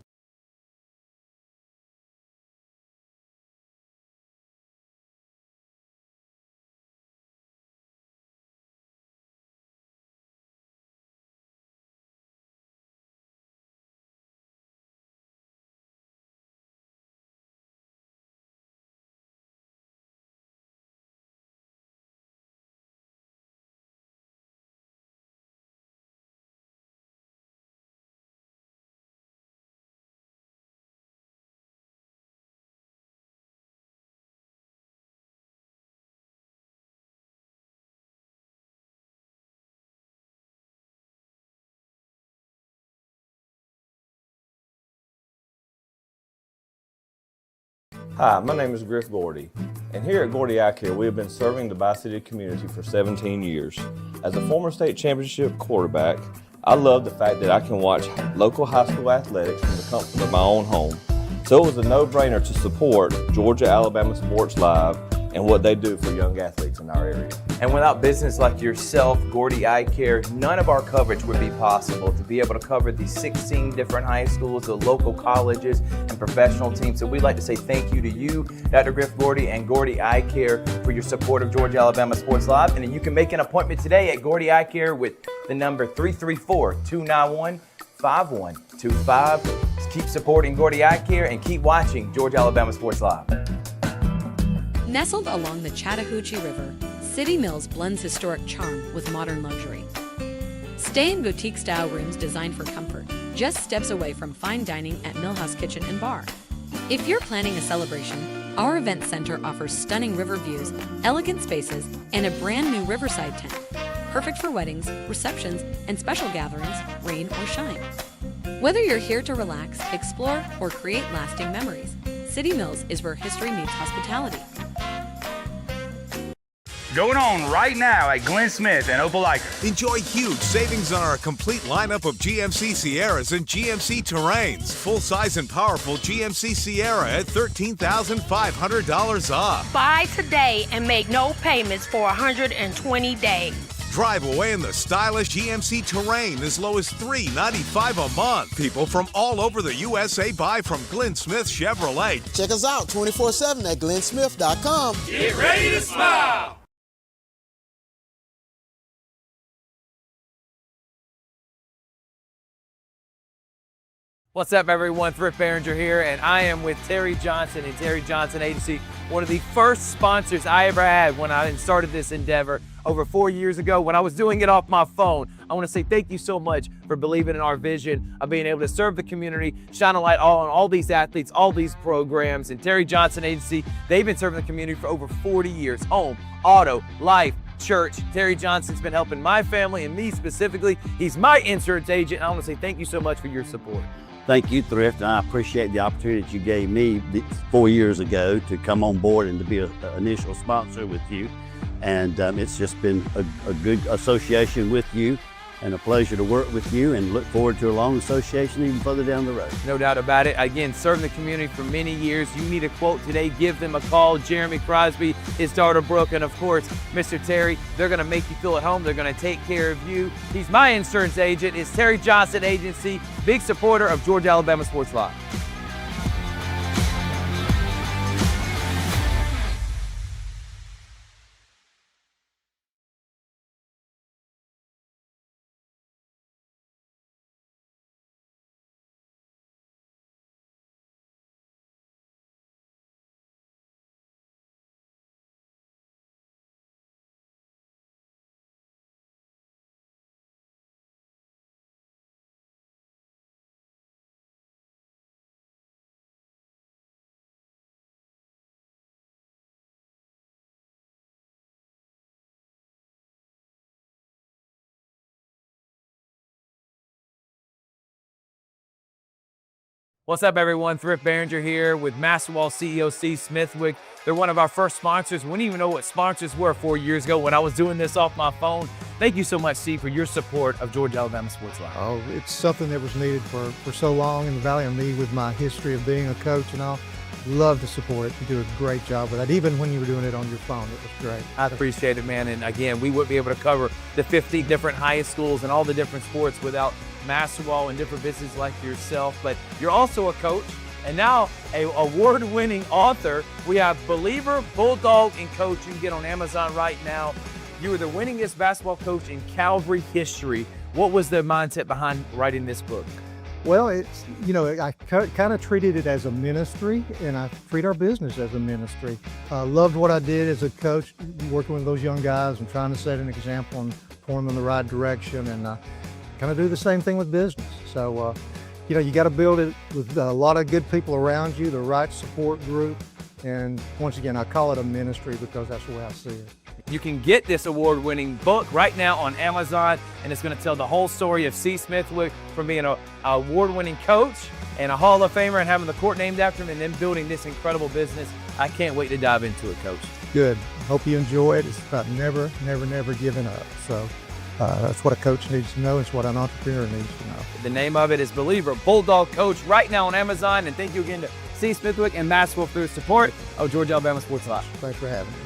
Hi, my name is Griff Gordy, and here at Gordy Eye Care, we have been serving the Bi-City community for 17 years. As a former state championship quarterback, I love the fact that I can watch local high school athletics from the comfort of my own home. So it was a no-brainer to support Georgia-Alabama Sports Live and what they do for young athletes in our area. And without business like yourself, Gordy Eye Care, none of our coverage would be possible to be able to cover the 16 different high schools, the local colleges, and professional teams. So we'd like to say thank you to you, Dr. Griff Gordy and Gordy Eye Care, for your support of Georgia-Alabama Sports Live. And then you can make an appointment today at Gordy Eye Care with the number 334-291-5125. Keep supporting Gordy Eye Care and keep watching Georgia-Alabama Sports Live. Nestled along the Chattahoochee River, City Mills blends historic charm with modern luxury. Stay in boutique-style rooms designed for comfort, just steps away from fine dining at Millhouse Kitchen and Bar. If you're planning a celebration, our event center offers stunning river views, elegant spaces, and a brand new riverside tent, perfect for weddings, receptions, and special gatherings, rain or shine. Whether you're here to relax, explore, or create lasting memories, City Mills is where history meets hospitality. Going on right now at Glenn Smith and Opelika. Enjoy huge savings on our complete lineup of GMC Sierras and GMC Terrains. Full-size and powerful GMC Sierra at $13,500 off. Buy today and make no payments for 120 days. Drive away in the stylish GMC Terrain as low as $395 a month. People from all over the USA buy from Glenn Smith Chevrolet. Check us out 24/7 at glennsmith.com. Get ready to smile! What's up, everyone? Thrift Behringer here, and I am with Terry Johnson and Terry Johnson Agency, one of the first sponsors I ever had when I started this endeavor over 4 years ago when I was doing it off my phone. I want to say thank you so much for believing in our vision of being able to serve the community, shine a light on all these athletes, all these programs. And Terry Johnson Agency, they've been serving the community for over 40 years. Home, auto, life, church. Terry Johnson's been helping my family and me specifically. He's my insurance agent. And I want to say thank you so much for your support. Thank you, Thrift, and I appreciate the opportunity that you gave me 4 years ago to come on board and to be an initial sponsor with you. And it's just been a good association with you and a pleasure to work with you, and look forward to a long association even further down the road. No doubt about it. Again, serving the community for many years. You need a quote today, give them a call. Jeremy Crosby, his daughter Brooke, and of course, Mr. Terry. They're gonna make you feel at home. They're gonna take care of you. He's my insurance agent. It's Terry Johnson Agency, big supporter of Georgia-Alabama Sports Live. What's up, everyone? Thrift Behringer here with Masterwall CEO Steve Smithwick. They're one of our first sponsors. We didn't even know what sponsors were 4 years ago when I was doing this off my phone. Thank you so much, Steve, for your support of Georgia Alabama Sports Live. Oh, it's something that was needed for so long in the Valley, and me with my history of being a coach and all. Love to support it. You do a great job with that. Even when you were doing it on your phone, it was great. I appreciate it, man. And again, we wouldn't be able to cover the 50 different high schools and all the different sports without Masterwall and different businesses like yourself. But you're also a coach and now a award-winning author. We have Believer, Bulldog, and Coach. You can get on Amazon right now. You were the winningest basketball coach in Calvary history. What was the mindset behind writing this book? Well, it's, I kind of treated it as a ministry, and I treat our business as a ministry. I loved what I did as a coach, working with those young guys and trying to set an example and point them in the right direction, and kind of do the same thing with business. So, you got to build it with a lot of good people around you, the right support group, and once again, I call it a ministry because that's the way I see it. You can get this award-winning book right now on Amazon, and it's going to tell the whole story of C. Smithwick from being an award-winning coach and a Hall of Famer and having the court named after him and then building this incredible business. I can't wait to dive into it, Coach. Good. Hope you enjoy it. It's about never giving up. So that's what a coach needs to know. It's what an entrepreneur needs to know. The name of it is Believer, Bulldog Coach, right now on Amazon. And thank you again to C. Smithwick and Masterwall for their support of Georgia Alabama Sports Live. Thanks for having me.